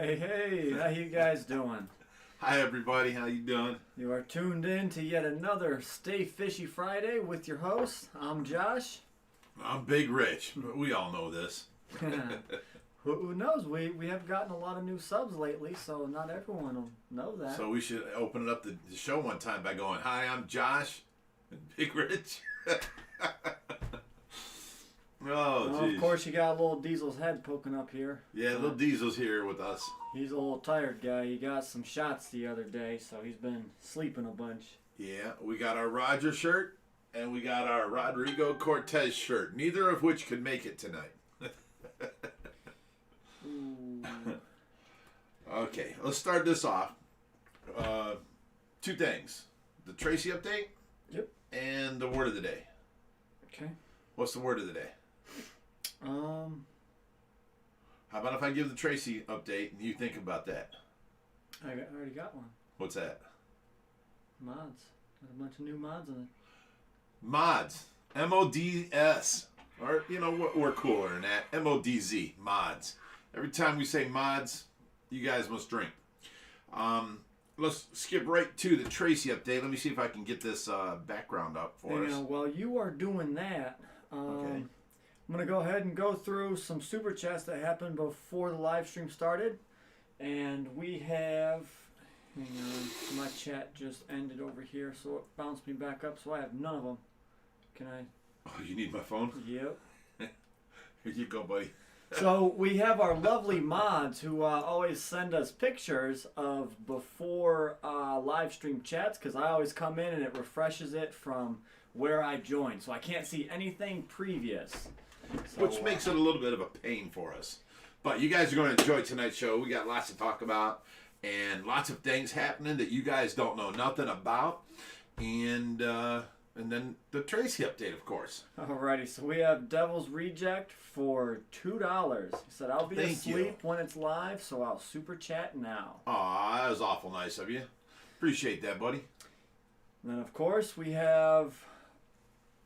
Hey, how you guys doing? Hi everybody, how you doing? You are tuned in to yet another Stay Fishy Friday with your host. I'm Josh. I'm Big Rich, but we all know this. Who knows? We have gotten a lot of new subs lately, so not everyone will know that. So we should open it up the show one time by going, "Hi, I'm Josh and Big Rich." Well, of course, you got little Diesel's head poking up here. Yeah, little Diesel's here with us. He's a little tired guy. He got some shots the other day, so he's been sleeping a bunch. Yeah, we got our Roger shirt and we got our Rodrigo Cortez shirt. Neither of which could make it tonight. Okay, let's start this off. Two things: the Tracy update. Yep. And the word of the day. Okay. What's the word of the day? How about if I give the Tracy update and you think about that? I already got one. What's that? Mods. There's a bunch of new mods in it. Mods. M-O-D-S. Or, you know, we're cooler than that. M-O-D-Z. Mods. Every time we say mods, you guys must drink. Let's skip right to the Tracy update. Let me see if I can get this background up for us. While you are doing that, Okay. I'm going to go ahead and go through some super chats that happened before the live stream started. And we have, hang on, my chat just ended over here, so it bounced me back up, so I have none of them. Can I? Oh, you need my phone? Yep. Here you go, buddy. So we have our lovely mods who always send us pictures of before live stream chats, because I always come in and it refreshes it from where I joined, so I can't see anything previous. So, which makes it a little bit of a pain for us. But you guys are going to enjoy tonight's show. We got lots to talk about and lots of things happening that you guys don't know nothing about. And then the Tracy update, of course. Alrighty, so we have Devil's Reject for $2. He said, I'll be asleep when it's live, so I'll super chat now. Aw, that was awful nice of you. Appreciate that, buddy. And then, of course, we have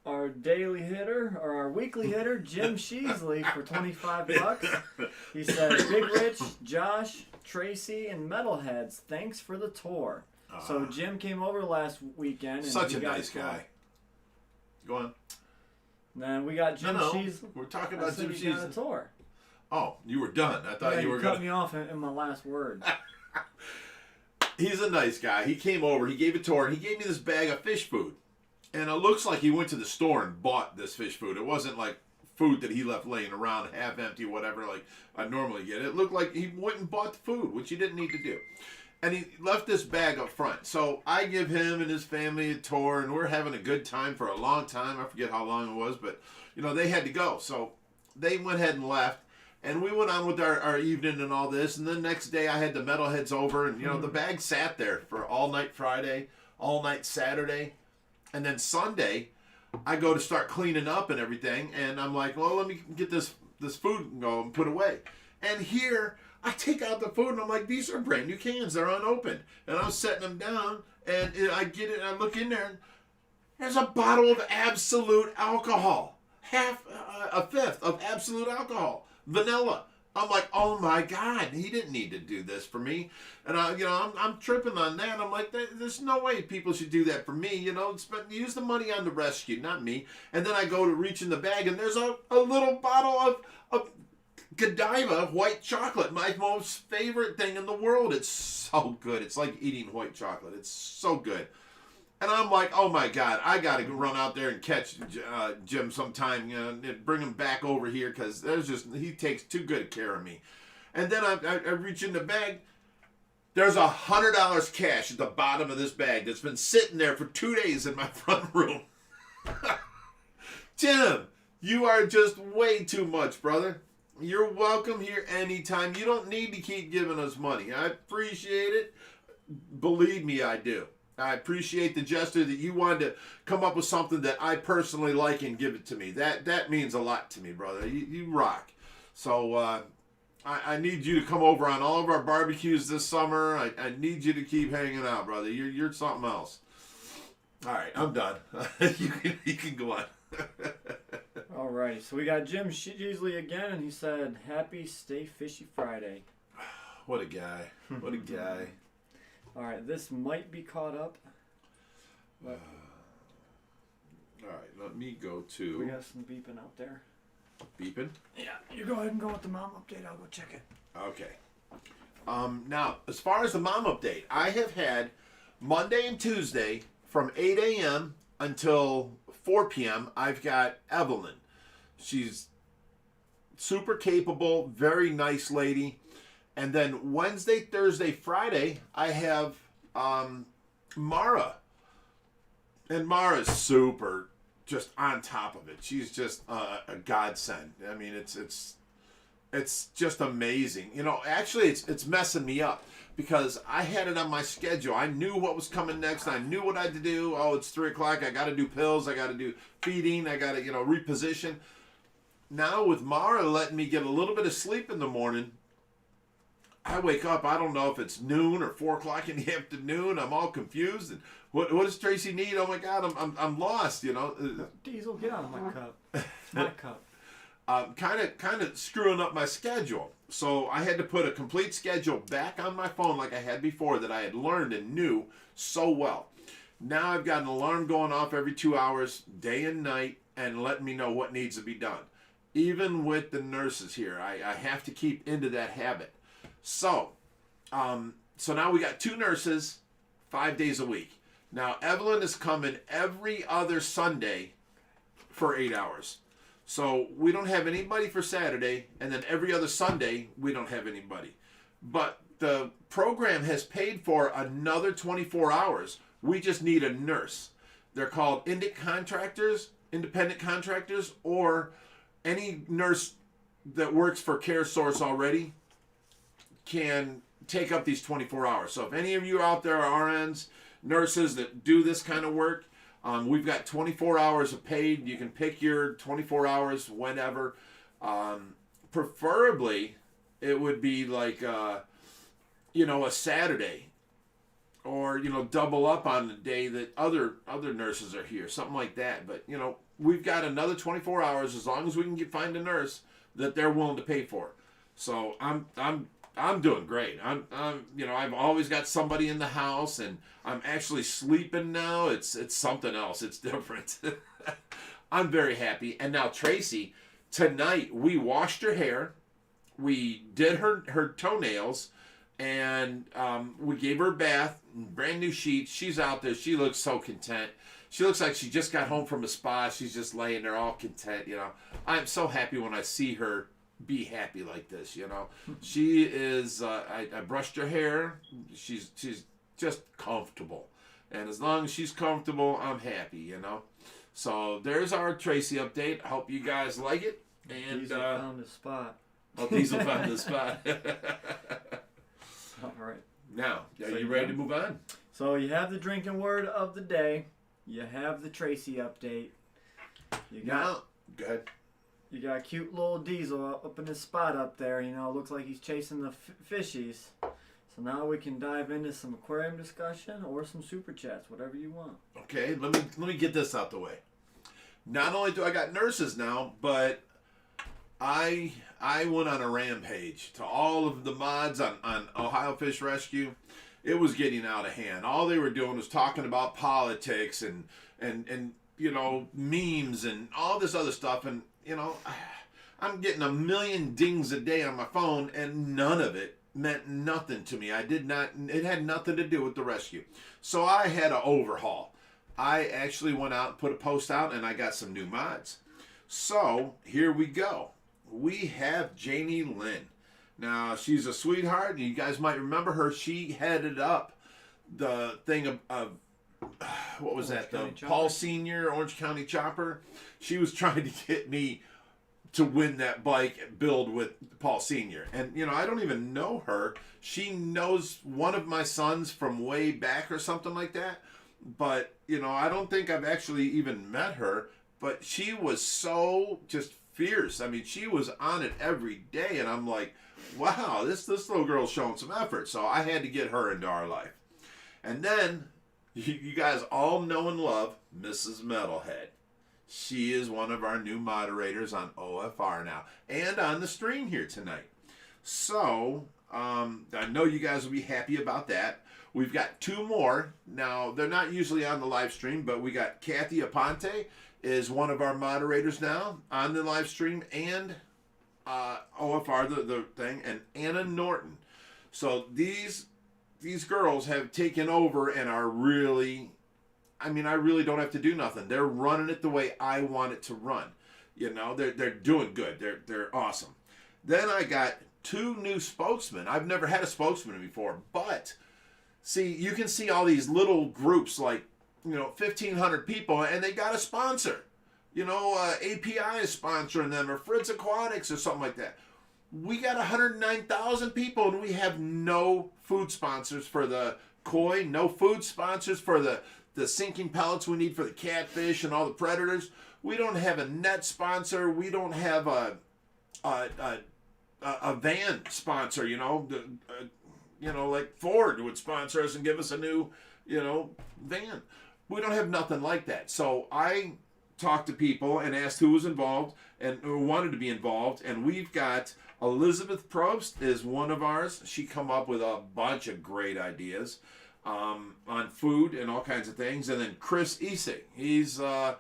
our daily hitter, or our weekly hitter, Jim Sheasley, for $25. He said, Big Rich, Josh, Tracy, and Metalheads, thanks for the tour. So Jim came over last weekend. And such a nice guy. Go on. And then we got Jim Sheasley. We're talking about Jim Sheasley. Sheasley. Tour. Oh, you were done. I thought you were cut me off in my last word. He's a nice guy. He came over, he gave a tour, and he gave me this bag of fish food. And it looks like he went to the store and bought this fish food. It wasn't like food that he left laying around, half empty, whatever, like I normally get. It looked like he went and bought the food, which he didn't need to do. And he left this bag up front. So I give him and his family a tour, and we're having a good time for a long time. I forget how long it was, but, you know, they had to go. So they went ahead and left. And we went on with our evening and all this. And then next day I had the Metalheads over, and, you know, the bag sat there for all night Friday, all night Saturday. And then Sunday, I go to start cleaning up and everything, and I'm like, well, let me get this food and go and put away. And here, I take out the food, and I'm like, these are brand new cans. They're unopened. And I'm setting them down, and I get it, and I look in there, and there's a bottle of Absolute alcohol. A fifth of Absolute alcohol. Vanilla. I'm like, oh my God, he didn't need to do this for me. And I'm tripping on that. I'm like, there's no way people should do that for me. You know, use the money on the rescue, not me. And then I go to reach in the bag, and there's a little bottle of Godiva white chocolate, my most favorite thing in the world. It's so good. It's like eating white chocolate. It's so good. And I'm like, oh my God, I got to run out there and catch Jim sometime, you know, and bring him back over here, because he takes too good care of me. And then I reach in the bag. There's $100 cash at the bottom of this bag that's been sitting there for 2 days in my front room. Jim, you are just way too much, brother. You're welcome here anytime. You don't need to keep giving us money. I appreciate it. Believe me, I do. I appreciate the gesture that you wanted to come up with something that I personally like and give it to me. That means a lot to me, brother. You rock. So I need you to come over on all of our barbecues this summer. I need you to keep hanging out, brother. You're something else. All right, I'm done. You can go on. Alrighty, so we got Jim Sheasley again, and he said, Happy Stay Fishy Friday. What a guy. What a guy. All right, this might be caught up. But All right, let me go to... we got some beeping out there. Beeping? Yeah, you go ahead and go with the mom update. I'll go check it. Okay. Now, as far as the mom update, I have had Monday and Tuesday from 8 a.m. until 4 p.m. I've got Evelyn. She's super capable, very nice lady. And then Wednesday, Thursday, Friday, I have Mara. And Mara's super just on top of it. She's just a godsend. I mean, it's just amazing. You know, actually, it's messing me up because I had it on my schedule. I knew what was coming next. I knew what I had to do. Oh, it's 3 o'clock. I got to do pills. I got to do feeding. I got to, reposition. Now with Mara letting me get a little bit of sleep in the morning, I wake up. I don't know if it's noon or 4 o'clock in the afternoon. I'm all confused. And what does Tracy need? Oh my God, I'm lost. Diesel, get out of my cup. It's my cup. Kind of screwing up my schedule. So I had to put a complete schedule back on my phone like I had before that I had learned and knew so well. Now I've got an alarm going off every 2 hours, day and night, and letting me know what needs to be done. Even with the nurses here, I have to keep into that habit. So now we got 2 nurses, 5 days a week. Now Evelyn is coming every other Sunday for 8 hours. So we don't have anybody for Saturday, and then every other Sunday, we don't have anybody. But the program has paid for another 24 hours. We just need a nurse. They're called independent contractors, or any nurse that works for CareSource already can take up these 24 hours. So if any of you out there are RNs, nurses that do this kind of work, we've got 24 hours of paid. You can pick your 24 hours whenever. Preferably, it would be like, a Saturday. Or, double up on the day that other nurses are here. Something like that. But, we've got another 24 hours as long as we can find a nurse that they're willing to pay for. So I'm doing great. I've always got somebody in the house, and I'm actually sleeping now. It's something else. It's different. I'm very happy. And now Tracy, tonight we washed her hair, we did her toenails, and we gave her a bath, brand new sheets. She's out there. She looks so content. She looks like she just got home from a spa. She's just laying there all content. I'm so happy when I see her be happy like this. She is. I brushed her hair. She's just comfortable, and as long as she's comfortable, I'm happy. So there's our Tracy update. I hope you guys like it. And Diesel found the spot. Oh, Diesel found the spot. All right. Now, are you ready to move on? So you have the drinking word of the day. You have the Tracy update. Go ahead. You got a cute little Diesel up in his spot up there. Looks like he's chasing the fishies. So now we can dive into some aquarium discussion or some super chats, whatever you want. Okay, let me get this out the way. Not only do I got nurses now, but I went on a rampage to all of the mods on Ohio Fish Rescue. It was getting out of hand. All they were doing was talking about politics and memes and all this other stuff. And I'm getting a million dings a day on my phone, and none of it meant nothing to me. It had nothing to do with the rescue. So I had an overhaul. I actually went out and put a post out, and I got some new mods. So here we go. We have Janie Lynn. Now, she's a sweetheart. You guys might remember her. She headed up the thing of what was that? The Paul Senior Orange County Chopper. She was trying to get me to win that bike build with Paul Senior. And, I don't even know her. She knows one of my sons from way back or something like that. But, I don't think I've actually even met her. But she was so just fierce. I mean, she was on it every day. And I'm like, wow, this little girl's showing some effort. So I had to get her into our life. And then, you guys all know and love Mrs. Metalhead. She is one of our new moderators on OFR now and on the stream here tonight. So, I know you guys will be happy about that. We've got 2 more. Now, they're not usually on the live stream, but we got Kathy Aponte is one of our moderators now on the live stream, and OFR, the thing, and Anna Norton. So these girls have taken over and are really, I mean, I really don't have to do nothing. They're running it the way I want it to run. You know, they're doing good. They're awesome. Then I got 2 new spokesmen. I've never had a spokesman before, but see, you can see all these little groups like, 1,500 people, and they got a sponsor. API is sponsoring them, or Fritz Aquatics, or something like that. We got 109,000 people, and we have no food sponsors for the koi, no food sponsors for the sinking pellets we need for the catfish and all the predators. We don't have a net sponsor. We don't have a van sponsor, like Ford would sponsor us and give us a new, van. We don't have nothing like that. So I talked to people and asked who was involved and who wanted to be involved. And we've got Elizabeth Probst is one of ours. She come up with a bunch of great ideas on food and all kinds of things. And then Chris Ising, he's I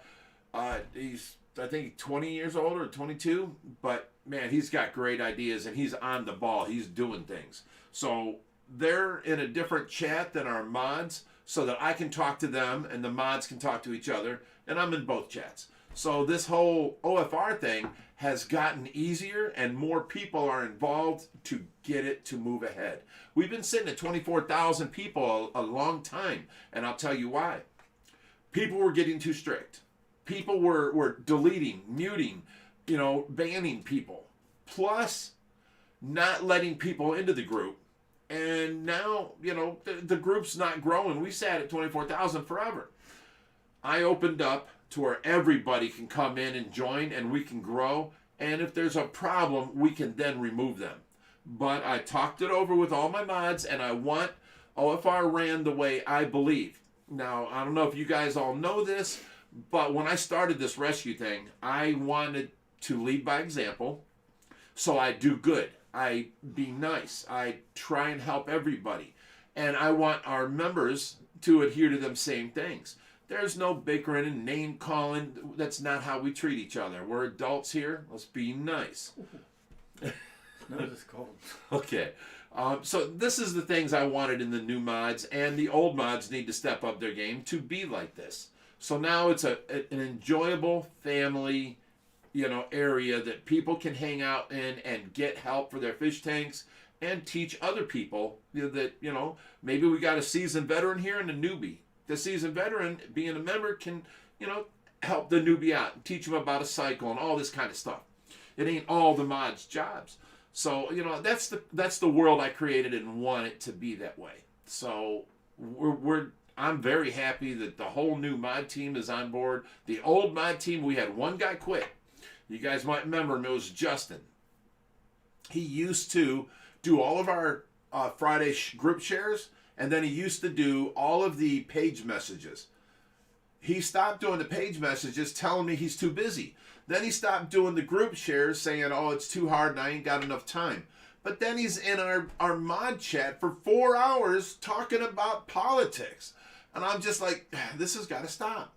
think 20 years old or 22, but man, he's got great ideas and he's on the ball. He's doing things. So they're in a different chat than our mods, so that I can talk to them and the mods can talk to each other, and I'm in both chats. So this whole OFR thing has gotten easier and more people are involved to get it to move ahead. We've been sitting at 24,000 people a long time, and I'll tell you why. People were getting too strict. People were deleting, muting, banning people, plus not letting people into the group. And now, the group's not growing. We sat at 24,000 forever. I opened up to where everybody can come in and join and we can grow. And if there's a problem, we can then remove them. But I talked it over with all my mods, and I want OFR ran the way I believe. Now, I don't know if you guys all know this, but when I started this rescue thing, I wanted to lead by example. So I do good. I be nice. I try and help everybody. And I want our members to adhere to them same things. There's no bickering and name calling. That's not how we treat each other. We're adults here. Let's be nice. No, it's cold. Okay. So this is the things I wanted in the new mods, and the old mods need to step up their game to be like this. So now it's an enjoyable family area that people can hang out in and get help for their fish tanks and teach other people that, maybe we got a seasoned veteran here and a newbie. The seasoned veteran, being a member, can, help the newbie out and teach them about a cycle and all this kind of stuff. It ain't all the mods' jobs. So, that's the world I created and want it to be that way. So I'm very happy that the whole new mod team is on board. The old mod team, we had one guy quit. You guys might remember him. It was Justin. He used to do all of our Friday group shares, and then he used to do all of the page messages. He stopped doing the page messages, telling me he's too busy. Then he stopped doing the group shares, saying, oh, it's too hard and I ain't got enough time. But then he's in our mod chat for 4 hours talking about politics. And I'm just like, this has got to stop.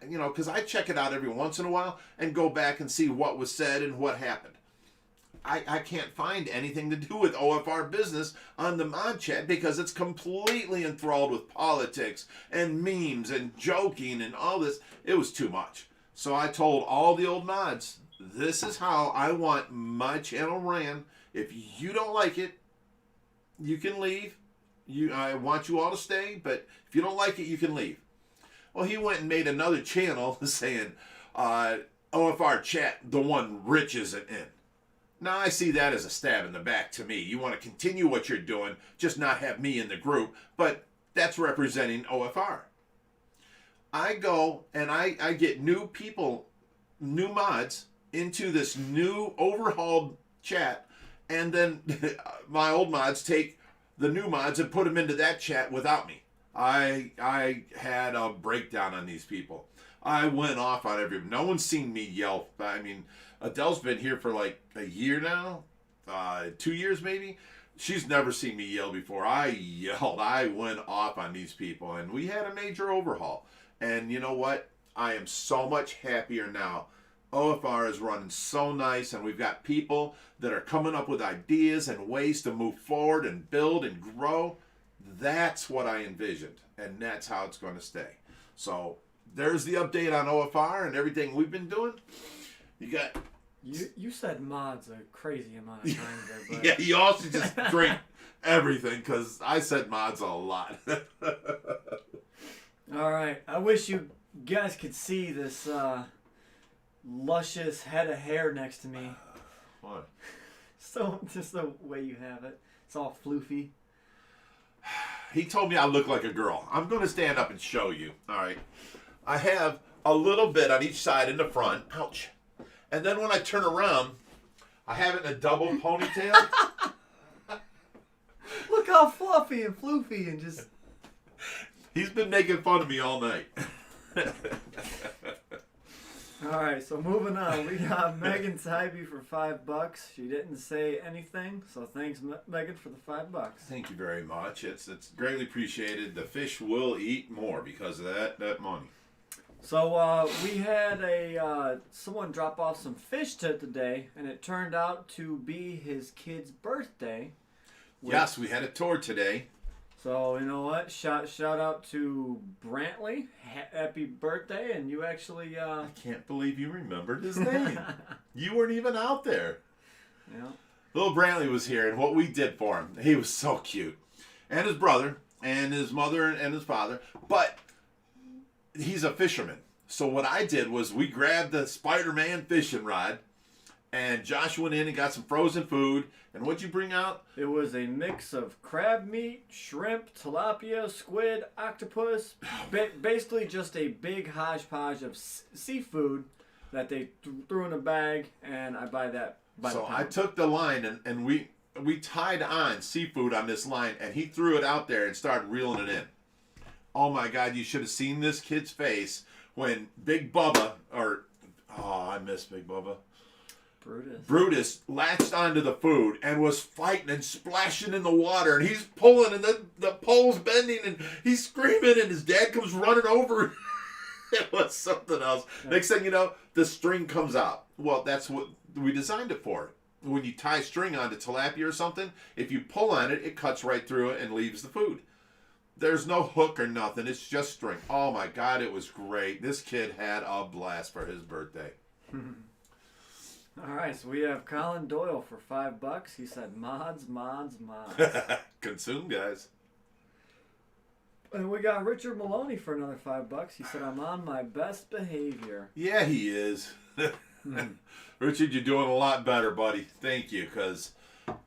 Because I check it out every once in a while and go back and see what was said and what happened. I can't find anything to do with OFR business on the mod chat because it's completely enthralled with politics and memes and joking and all this. It was too much. So I told all the old mods, this is how I want my channel ran. If you don't like it, you can leave. I want you all to stay, but if you don't like it, you can leave. Well, he went and made another channel saying, OFR chat, the one Rich isn't in. Now, I see that as a stab in the back to me. You want to continue what you're doing, just not have me in the group, but that's representing OFR. I go and I get new people, new mods, into this new overhauled chat, and then my old mods take the new mods and put them into that chat without me. I had a breakdown on these people. I went off on everyone. No one's seen me yell. I mean, Adele's been here for like a year now, 2 years maybe. she's never seen me yell before. I yelled. I went off on these people, and we had a major overhaul. And you know what? I am so much happier now. OFR is running so nice, and we've got people that are coming up with ideas and ways to move forward and build and grow. That's what I envisioned, and that's how it's going to stay. So there's the update on OFR and everything we've been doing. You got... You said mods a crazy amount of times there, but... Yeah, you also just drink everything, because I said mods a lot. All right. I wish you guys could see this luscious head of hair next to me. What? So, just the way you have it. It's all floofy. He told me I look like a girl. I'm going to stand up and show you. All right. I have a little bit on each side in the front. Ouch. And then when I turn around, I have it in a double ponytail. Look how fluffy and floofy and just... He's been making fun of me all night. All right, so moving on. We got Megan Tybee for $5. She didn't say anything, so thanks, Megan, for the $5. Thank you very much. It's greatly appreciated. The fish will eat more because of that money. So we had someone drop off some fish today, and it turned out to be his kid's birthday. Yes, we had a tour today. So you know what? Shout out to Brantley. Happy birthday! And you actually. I can't believe you remembered his name. You weren't even out there. Yeah. Little Brantley was here, and what we did for him, he was so cute, and his brother, and his mother, and his father. But he's a fisherman. So what I did was we grabbed the Spider-Man fishing rod, and Josh went in and got some frozen food. And what'd you bring out? It was a mix of crab meat, shrimp, tilapia, squid, octopus. Basically just a big hodgepodge of seafood that they threw in a bag, and I buy that by the pound. I took the line, and we tied on seafood on this line, and he threw it out there and started reeling it in. Oh my God, you should have seen this kid's face when Big Bubba, I miss Big Bubba. Brutus latched onto the food and was fighting and splashing in the water, and he's pulling, and the pole's bending, and he's screaming, and his dad comes running over. It was something else. Yeah. Next thing you know, the string comes out. Well, that's what we designed it for. When you tie string onto tilapia or something, if you pull on it, it cuts right through it and leaves the food. There's no hook or nothing. It's just string. Oh my God, it was great. This kid had a blast for his birthday. All right, so we have Colin Doyle for $5. He said mods. Consume, guys. And we got Richard Maloney for another $5. He said, I'm on my best behavior. Yeah, he is. Richard, you're doing a lot better, buddy. Thank you, because,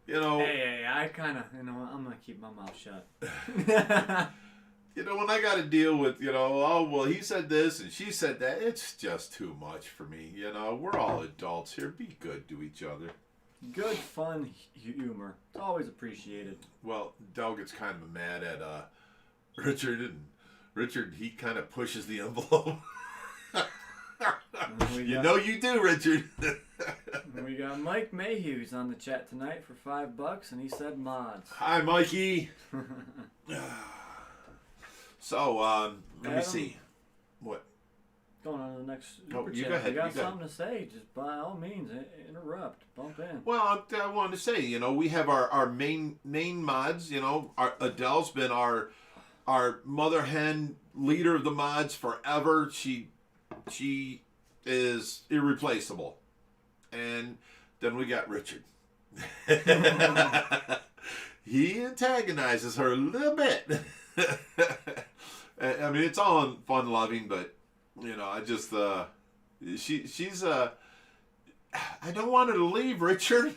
Hey, I kind of, I'm going to keep my mouth shut. When I got to deal with, oh, well, he said this and she said that, it's just too much for me. We're all adults here. Be good to each other. Good, fun humor. It's always appreciated. Well, Del gets kind of mad at Richard, and Richard, he kind of pushes the envelope. You do, Richard. We got Mike Mayhew's on the chat tonight for $5, and he said mods. Hi, Mikey. So, let me see. What? Going on to the next super chat. Go ahead. You got something to say, just by all means, interrupt. Bump in. Well, I wanted to say, we have our main mods. Adele's been our mother hen leader of the mods forever. She is irreplaceable. And then we got Richard. He antagonizes her a little bit. I mean, it's all fun-loving, but I just she's I don't want her to leave, Richard.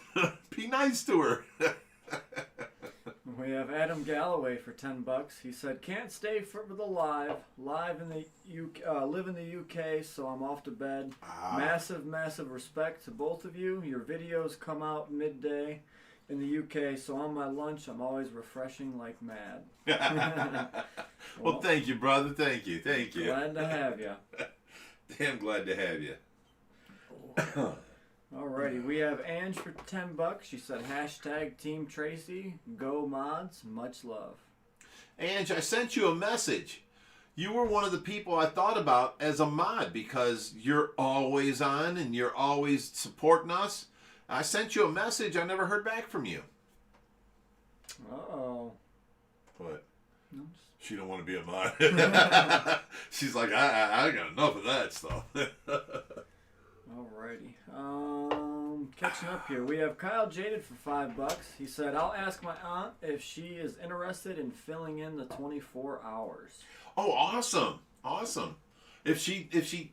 Be nice to her. We have Adam Galloway for $10. He said, "Can't stay for the live in the UK. Live in the UK, so I'm off to bed. Massive respect to both of you. Your videos come out midday in the UK, so on my lunch, I'm always refreshing like mad." Well, thank you, brother. Thank you. Glad to have you. Damn glad to have you. Alrighty, we have Ange for $10. She said hashtag Team Tracy, go mods, much love. Ange, I sent you a message. You were one of the people I thought about as a mod because you're always on and you're always supporting us. I sent you a message. I never heard back from you. Uh-oh. What? No, She don't want to be a mod. She's like, I got enough of that stuff. Alrighty. Catching up here. We have Kyle Jaded for $5. He said, I'll ask my aunt if she is interested in filling in the 24 hours. Oh, awesome. Awesome. If she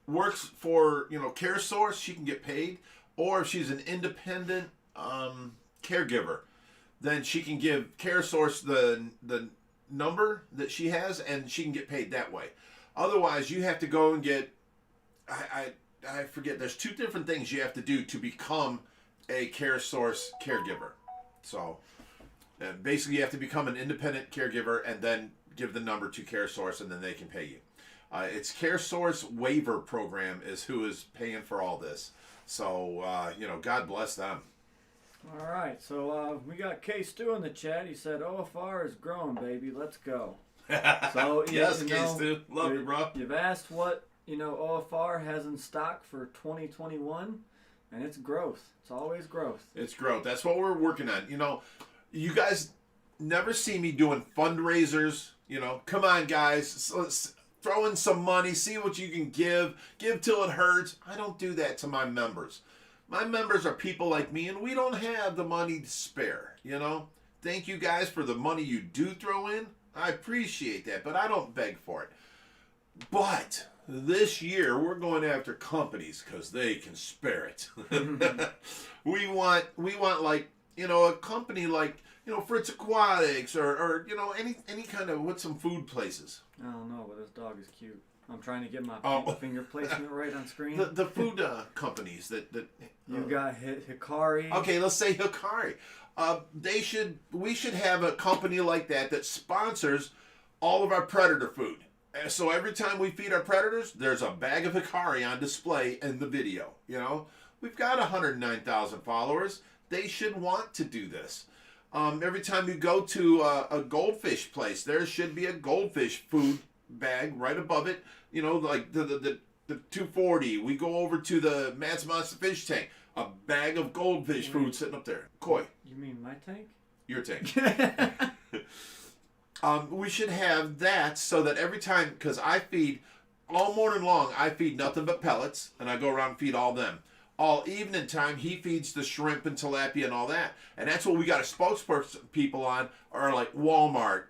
works for, Care Source, she can get paid. Or if she's an independent caregiver, then she can give Care Source the number that she has and she can get paid that way. Otherwise, you have to go and get I forget, there's 2 different things you have to do to become a Care Source caregiver. So basically you have to become an independent caregiver and then give the number to Care Source and then they can pay you. It's Care Source Waiver Program is who is paying for all this. So, God bless them. All right, so we got K-Stu in the chat. He said, OFR is growing, baby. Let's go. So, yes, K-Stu. Love you, bro. You've asked what OFR has in stock for 2021, and it's growth. It's always growth. It's growth. That's what we're working on. You guys never see me doing fundraisers. Come on, guys. Let's throw in some money. See what you can give. Give till it hurts. I don't do that to my members. My members are people like me, and we don't have the money to spare. Thank you guys for the money you do throw in. I appreciate that, but I don't beg for it. But this year, we're going after companies because they can spare it. we want like, a company like, Fritz Aquatics or any kind of, what's some food places? I don't know, but this dog is cute. I'm trying to get my finger placement right on screen. The food companies that you got Hikari. Okay, let's say Hikari. We should have a company like that sponsors all of our predator food. So every time we feed our predators, there's a bag of Hikari on display in the video. We've got 109,000 followers. They should want to do this. Every time you go to a goldfish place, there should be a goldfish food bag right above it. Like the 240. We go over to the Matt's Monster Fish Tank. A bag of goldfish food sitting up there. Koi. You mean my tank? Your tank. We should have that so that every time, because I feed all morning long, I feed nothing but pellets, and I go around and feed all them. All evening time, he feeds the shrimp and tilapia and all that. And that's what we got a spokesperson people on, are like Walmart,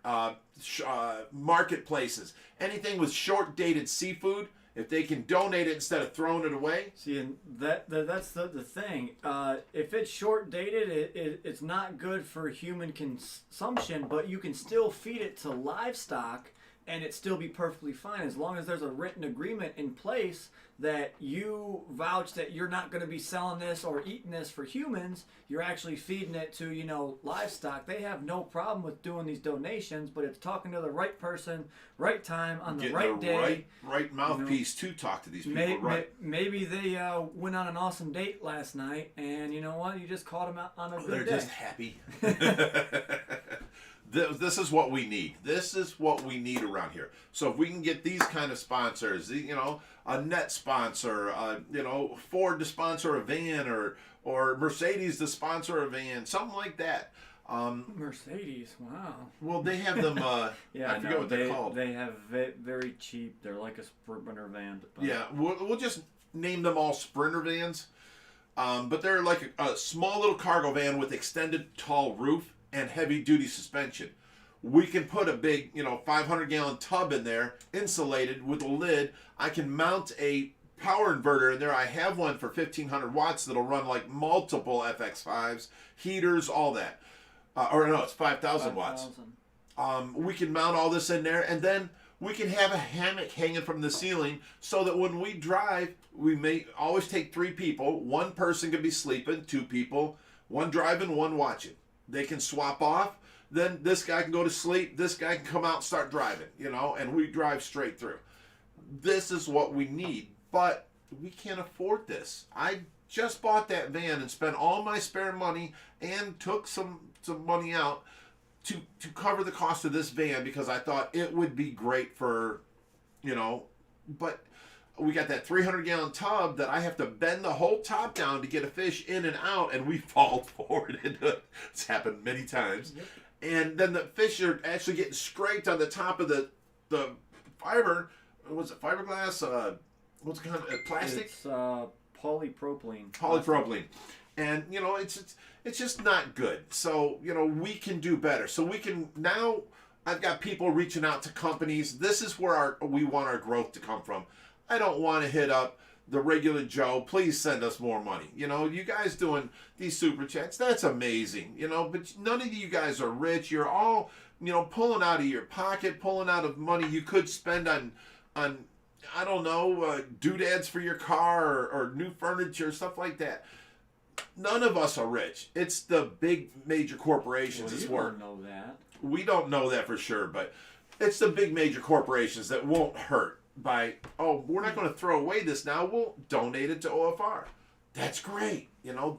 marketplaces. Anything with short-dated seafood, if they can donate it instead of throwing it away. See, and that's the thing. If it's short-dated, it's not good for human consumption, but you can still feed it to livestock and it still be perfectly fine as long as there's a written agreement in place that you vouch that you're not going to be selling this or eating this for humans. You're actually feeding it to, livestock. They have no problem with doing these donations, but it's talking to the right person, right time, on the right day. Right mouthpiece to talk to these people, Maybe they went on an awesome date last night, and you know what? You just caught them out on a good day. They're just happy. This is what we need. This is what we need around here. So if we can get these kind of sponsors, a net sponsor, Ford to sponsor a van, or Mercedes to sponsor a van, something like that. Mercedes, wow. Well, they have them. Yeah, I forget what they're called. They have very cheap. They're like a Sprinter van. Yeah, we'll just name them all Sprinter vans. But they're like a small little cargo van with extended tall roof and heavy-duty suspension. We can put a big, 500-gallon tub in there, insulated with a lid. I can mount a power inverter in there. I have one for 1,500 watts that'll run like multiple FX5s, heaters, all that. It's 5,000 watts. We can mount all this in there, and then we can have a hammock hanging from the ceiling so that when we drive, we may always take 3 people. One person can be sleeping, 2 people, one driving, one watching. They can swap off. Then this guy can go to sleep. This guy can come out and start driving, and we drive straight through. This is what we need, but we can't afford this. I just bought that van and spent all my spare money and took some money out to cover the cost of this van because I thought it would be great for, but we got that 300-gallon tub that I have to bend the whole top down to get a fish in and out, and we fall forward into it. It's happened many times. Yep. And then the fish are actually getting scraped on the top of the fiber. What's it, fiberglass? What's it kind of plastic? It's polypropylene. Polypropylene. And, it's just not good. So, we can do better. So we can now, I've got people reaching out to companies. This is where we want our growth to come from. I don't want to hit up the regular Joe. Please send us more money. You guys doing these super chats, that's amazing. But none of you guys are rich. You're all, pulling out of your pocket, pulling out of money you could spend on I don't know, doodads for your car or new furniture, stuff like that. None of us are rich. It's the big major corporations. Well, you don't know that. We don't know that for sure, but it's the big major corporations that won't hurt by, we're not going to throw away this now. We'll donate it to OFR. That's great.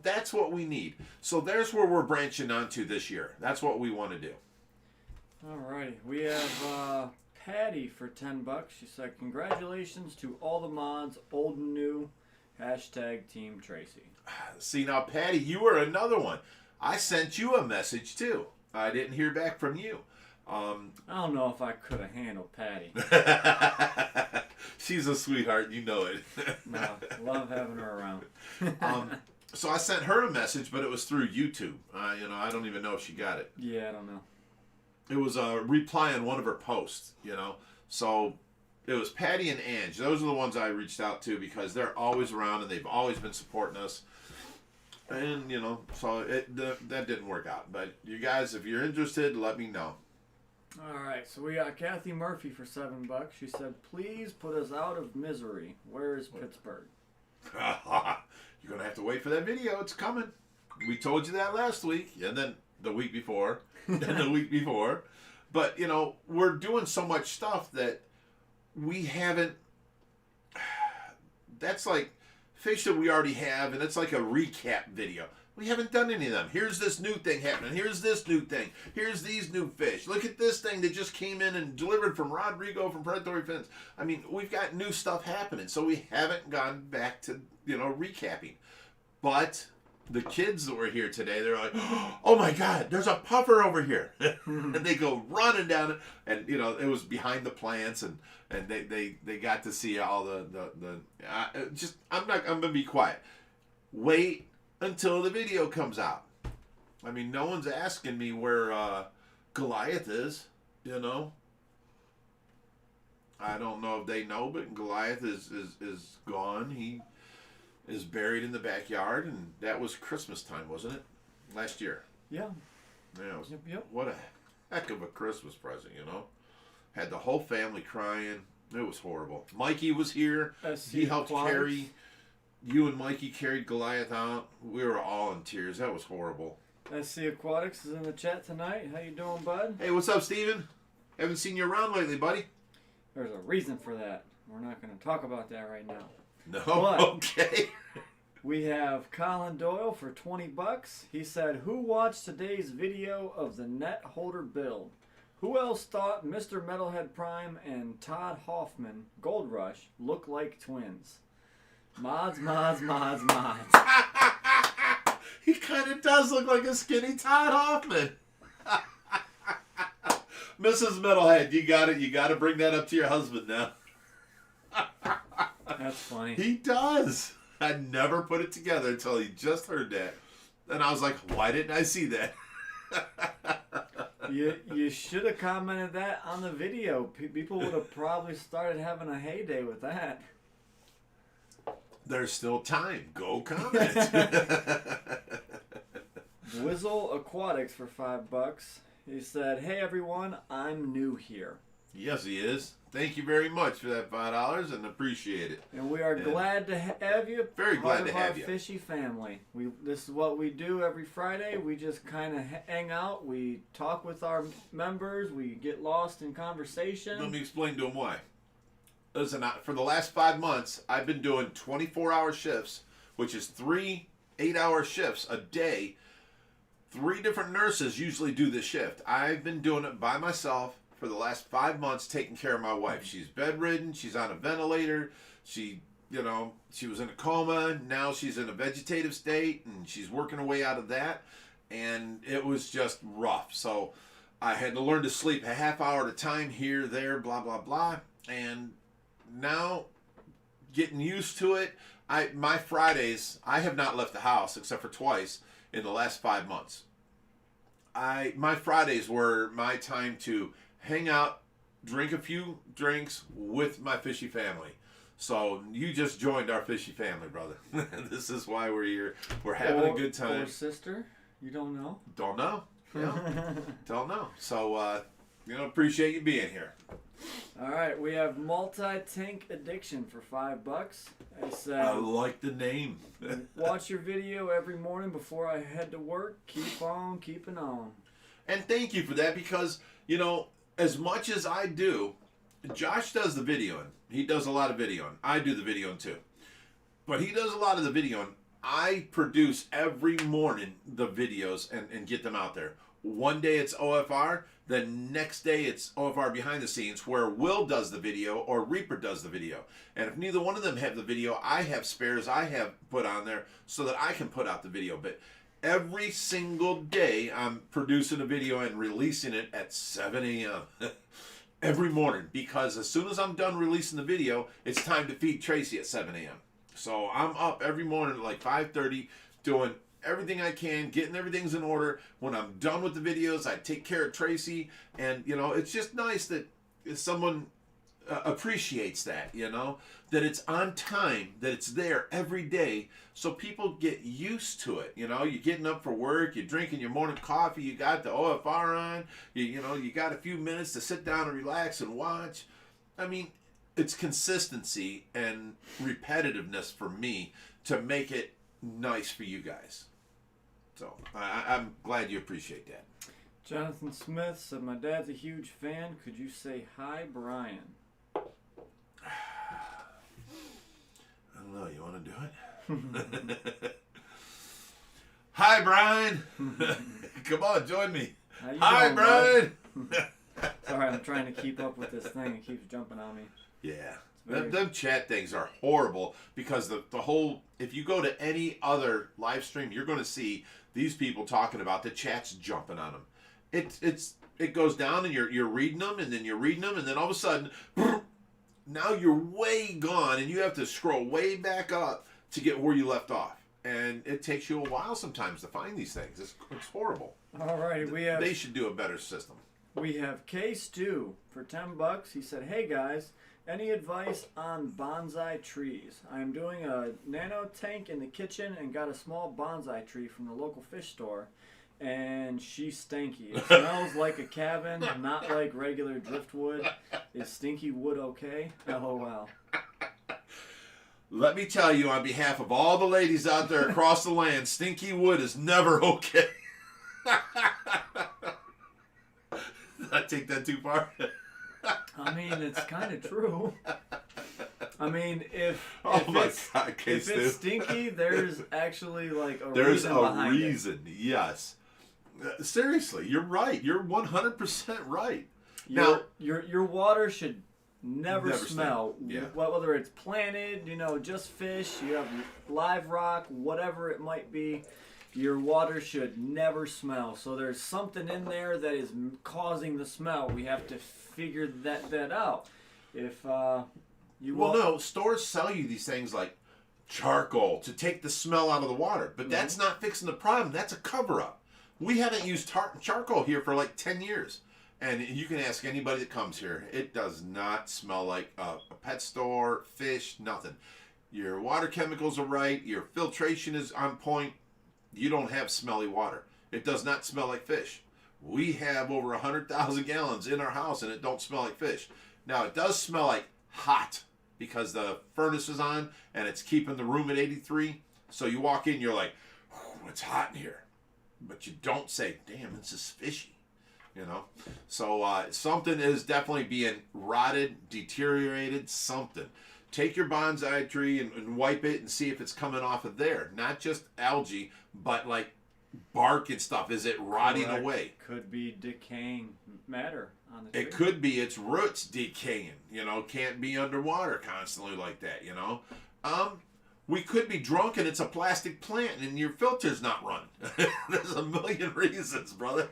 That's what we need. So there's where we're branching onto this year. That's what we want to do. All right. We have Patty for $10. She said, congratulations to all the mods, old and new. #Team Tracy. See, now, Patty, you were another one. I sent you a message, too. I didn't hear back from you. I don't know if I could have handled Patty. She's a sweetheart. You know it. No, love having her around. So I sent her a message, but it was through YouTube. I don't even know if she got it. Yeah, I don't know. It was a reply on one of her posts, So it was Patty and Ange. Those are the ones I reached out to because they're always around and they've always been supporting us. And, so that didn't work out. But you guys, if you're interested, let me know. All right, so we got Kathy Murphy for $7. She said, please put us out of misery. Where is Pittsburgh? You're going to have to wait for that video. It's coming. We told you that last week, and then the week before, and the week before. But, we're doing so much stuff that we haven't... That's like fish that we already have, and it's like a recap video. We haven't done any of them. Here's this new thing happening. Here's this new thing. Here's these new fish. Look at this thing that just came in and delivered from Rodrigo from Predatory Fins. I mean, we've got new stuff happening, so we haven't gone back to, recapping. But the kids that were here today, they're like, oh my God, there's a puffer over here. And they go running down it. And, it was behind the plants, and they got to see all I'm going to be quiet. Wait until the video comes out. I mean, no one's asking me where Goliath is, I don't know if they know, but Goliath is gone. He is buried in the backyard, and that was Christmas time, wasn't it? Last year. Yeah. Yeah. It was, yep. What a heck of a Christmas present, Had the whole family crying. It was horrible. Mikey was here. He helped carry... You and Mikey carried Goliath out. We were all in tears. That was horrible. SC Aquatics is in the chat tonight. How you doing, bud? Hey, what's up, Steven? Haven't seen you around lately, buddy. There's a reason for that. We're not going to talk about that right now. No? But okay. We have Colin Doyle for $20. He said, who watched today's video of the net holder build? Who else thought Mr. Metalhead Prime and Todd Hoffman, Gold Rush, look like twins? Mods. He kind of does look like a skinny Todd Hoffman. Mrs. Metalhead, you got it. You got to bring that up to your husband now. That's funny. He does. I never put it together until he just heard that. And I was like, why didn't I see that? You should have commented that on the video. People would have probably started having a heyday with that. There's still time. Go comment. Whizzle Aquatics for $5. He said, hey everyone, I'm new here. Yes, he is. Thank you very much for that $5 and appreciate it. And we are glad to have you. Very glad to have you. Fishy family. This is what we do every Friday. We just kind of hang out. We talk with our members. We get lost in conversation. Let me explain to him why. Listen, for the last 5 months, I've been doing 24-hour shifts which is 3 8-hour shifts a day. 3 different nurses usually do this shift. I've been doing it by myself for the last 5 months, taking care of my wife. She's bedridden. She's on a ventilator. She was in a coma. Now she's in a vegetative state, and she's working her way out of that. And it was just rough. So I had to learn to sleep a half hour at a time here, there, blah, blah, blah. And now getting used to it. My Fridays, I have not left the house except for twice in the last 5 months. My Fridays were my time to hang out, drink a few drinks with my Fishy family. So you just joined our Fishy family, brother. This is why we're here. We're having a good time. Or sister? You don't know? Don't know. Yeah. Don't know. So, appreciate you being here. All right, we have multi-tank addiction for $5. I said, I like the name. watch your video every morning before I head to work. Keep on keeping on. And thank you for that because, as much as I do, Josh does the videoing. He does a lot of videoing. I do the videoing too. But he does a lot of the videoing. I produce every morning the videos and get them out there. One day it's OFR, the next day it's OFR behind the scenes where Will does the video or Reaper does the video. And if neither one of them have the video, I have spares I have put on there so that I can put out the video. But every single day I'm producing a video and releasing it at 7 a.m. every morning because as soon as I'm done releasing the video, it's time to feed Tracy at 7 a.m. So I'm up every morning at like 5:30 doing everything I can, getting everything's in order. When I'm done with the videos, I take care of Tracy. And, it's just nice that someone appreciates that, that it's on time, that it's there every day. So people get used to it. You're getting up for work, you're drinking your morning coffee, you got the OFR on, you got a few minutes to sit down and relax and watch. I mean, it's consistency and repetitiveness for me to make it nice for you guys. So I'm glad you appreciate that. Jonathan Smith said, my dad's a huge fan. Could you say hi, Brian? I don't know. You want to do it? Hi, Brian. Come on, join me. Hi, doing, Brian. Sorry, I'm trying to keep up with this thing. It keeps jumping on me. Yeah. Them chat things are horrible because the whole, if you go to any other live stream, you're going to see these people talking about the chats jumping on them. It goes down and you're reading them and then you're reading them and then all of a sudden, now you're way gone and you have to scroll way back up to get where you left off. And it takes you a while sometimes to find these things. It's horrible. All right, they should do a better system. We have K-Stew for $10. He said, hey guys, any advice on bonsai trees? I'm doing a nano tank in the kitchen and got a small bonsai tree from the local fish store. And she's stinky. It smells like a cabin, not like regular driftwood. Is stinky wood okay? LOL. Let me tell you on behalf of all the ladies out there across the land, stinky wood is never okay. Did I take that too far? I mean, it's kind of true. I mean, if it's stinky, there's actually like a reason behind it. There's a reason, yes. Seriously, you're right. You're 100% right. Your water should never smell. Yeah. Whether it's planted, just fish, you have live rock, whatever it might be, your water should never smell. So there's something in there that is causing the smell. We have to figure that out. If no, stores sell you these things like charcoal to take the smell out of the water, but that's not fixing the problem. That's a cover-up. We haven't used charcoal here for like 10 years. And you can ask anybody that comes here. It does not smell like a pet store, fish, nothing. Your water chemicals are right. Your filtration is on point. You don't have smelly water. It does not smell like fish. We have over 100,000 gallons in our house and it don't smell like fish. Now, it does smell like hot because the furnace is on and it's keeping the room at 83. So you walk in, you're like, oh, it's hot in here. But you don't say, damn, this is fishy. So something is definitely being rotted, deteriorated, something. take your bonsai tree and wipe it and see if it's coming off of there. Not just algae, but like bark and stuff. Is it rotting Correct. away? Could be decaying matter on the tree. It could be its roots decaying. You know, can't be underwater constantly like that. You know, we could be drunk and it's a plastic plant and your filter's not run. There's a million reasons, brother.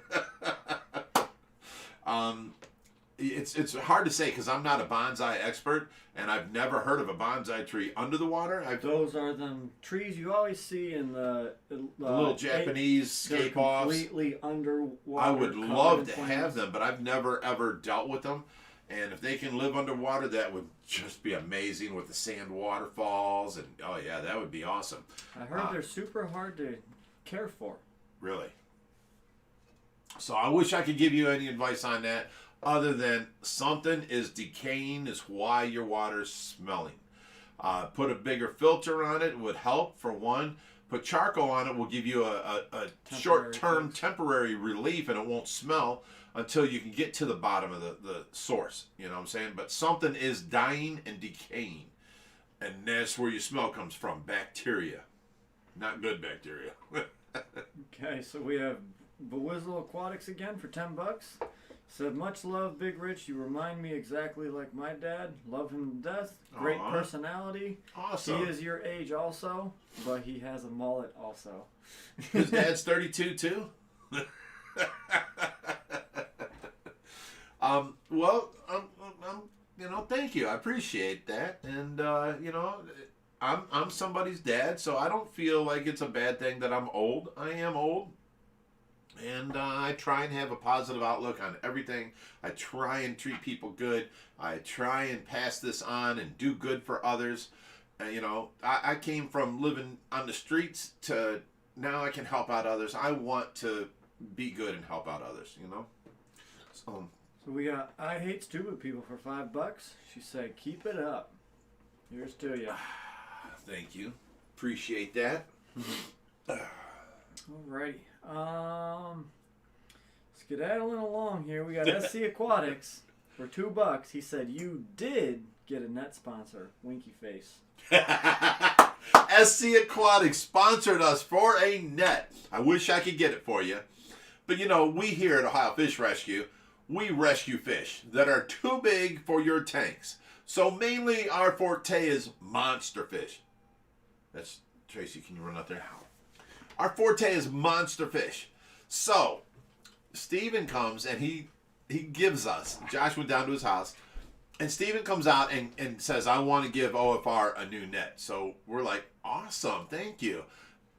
It's hard to say because I'm not a bonsai expert and I've never heard of a bonsai tree under the water. Those are them trees you always see in the little Japanese scape offs. Completely underwater. I would love to have them, but I've never ever dealt with them. And if they can live underwater, that would just be amazing with the sand waterfalls. And oh yeah, that would be awesome. I heard they're super hard to care for. Really? So I wish I could give you any advice on that other than something is decaying is why your water's smelling. Put a bigger filter on it would help for one. Put charcoal on it will give you a short-term temporary relief and it won't smell until you can get to the bottom of the source. You know what I'm saying? But something is dying and decaying. And that's where your smell comes from. Bacteria. Not good bacteria. Okay, so we have Bewizzle Aquatics again for $10. Said, much love, Big Rich. You remind me exactly like my dad. Love him to death. Great personality. Awesome. He is your age also, but he has a mullet also. His dad's 32 too? Thank you. I appreciate that. And, I'm somebody's dad, so I don't feel like it's a bad thing that I'm old. I am old. And I try and have a positive outlook on everything. I try and treat people good. I try and pass this on and do good for others. I came from living on the streets to now I can help out others. I want to be good and help out others, So we got I Hate Stupid People for $5. She said, keep it up. Here's to you. Thank you. Appreciate that. Alrighty. Skedaddling along here. We got SC Aquatics for $2. He said you did get a net sponsor. Winky face. SC Aquatics sponsored us for a net. I wish I could get it for you. But we here at Ohio Fish Rescue, we rescue fish that are too big for your tanks. So mainly our forte is monster fish. That's Tracy, can you run out there? Our forte is monster fish. So, Steven comes and he gives us, Josh went down to his house, and Steven comes out and says, I want to give OFR a new net. So we're like, awesome, thank you.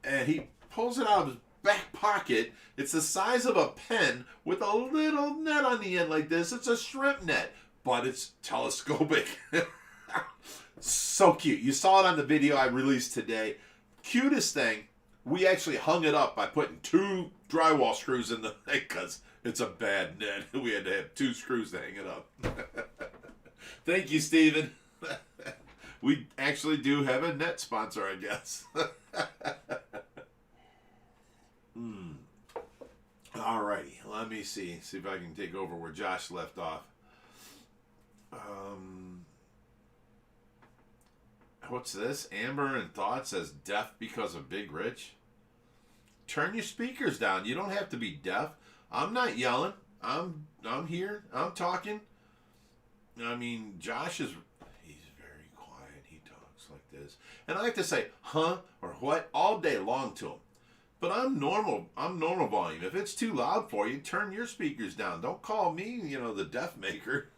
And he pulls it out of his back pocket. It's the size of a pen with a little net on the end like this. It's a shrimp net, but it's telescopic. So cute. You saw it on the video I released today. Cutest thing. We actually hung it up by putting 2 drywall screws in the thing because it's a bad net. We had to have 2 screws to hang it up. Thank you, Steven. We actually do have a net sponsor, I guess. Alrighty, let me see if I can take over where Josh left off. What's this? Amber and Thought says deaf because of Big Rich. Turn your speakers down. You don't have to be deaf. I'm not yelling. I'm here. I'm talking. I mean, Josh is he's very quiet. He talks like this. And I like to say huh or what all day long to him. But I'm normal volume. If it's too loud for you, turn your speakers down. Don't call me, the deaf maker.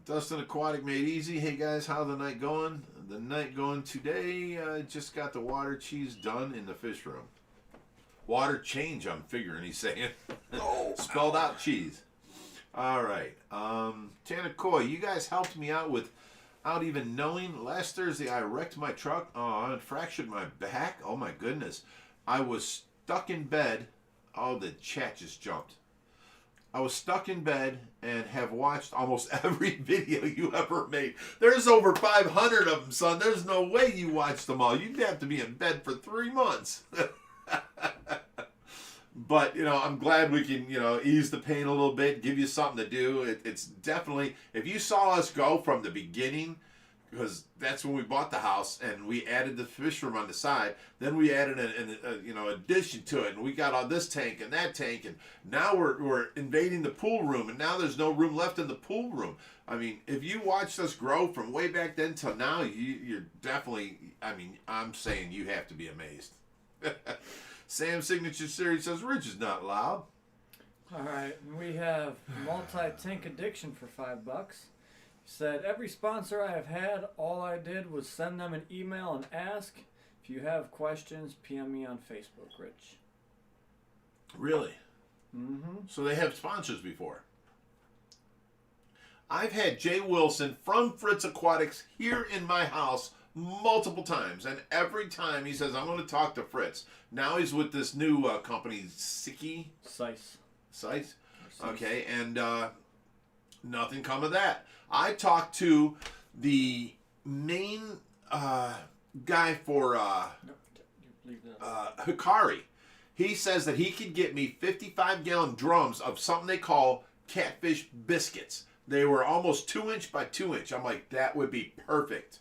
Dustin Aquatic Made Easy. Hey guys, how the night going? The night going today. Just got the water cheese done in the fish room. Water change, I'm figuring he's saying. Spelled out cheese. All right. Tana Coy, you guys helped me out without even knowing. Last Thursday I wrecked my truck and fractured my back. Oh my goodness. I was stuck in bed. Oh, the chat just jumped. I was stuck in bed and have watched almost every video you ever made. There's over 500 of them, son. There's no way you watched them all. You'd have to be in bed for 3 months. But, I'm glad we can, ease the pain a little bit, give you something to do. It's definitely, if you saw us go from the beginning, because that's when we bought the house and we added the fish room on the side, then we added an addition to it, and we got on this tank and that tank, and now we're invading the pool room, and now there's no room left in the pool room. I mean, if you watched us grow from way back then till now, you're definitely, I'm saying you have to be amazed. Sam's Signature Series says, Rich is not loud. All right, we have multi-tank addiction for $5. He said, every sponsor I have had, all I did was send them an email and ask. If you have questions, PM me on Facebook, Rich. Really? Mm-hmm. So they have sponsors before. I've had Jay Wilson from Fritz Aquatics here in my house multiple times, and every time he says, I'm going to talk to Fritz. Now he's with this new company, Sice. Okay, and nothing come of that. I talked to the main guy for Hikari. He says that he could get me 55-gallon drums of something they call catfish biscuits. They were almost 2-inch by 2-inch. I'm like, that would be perfect.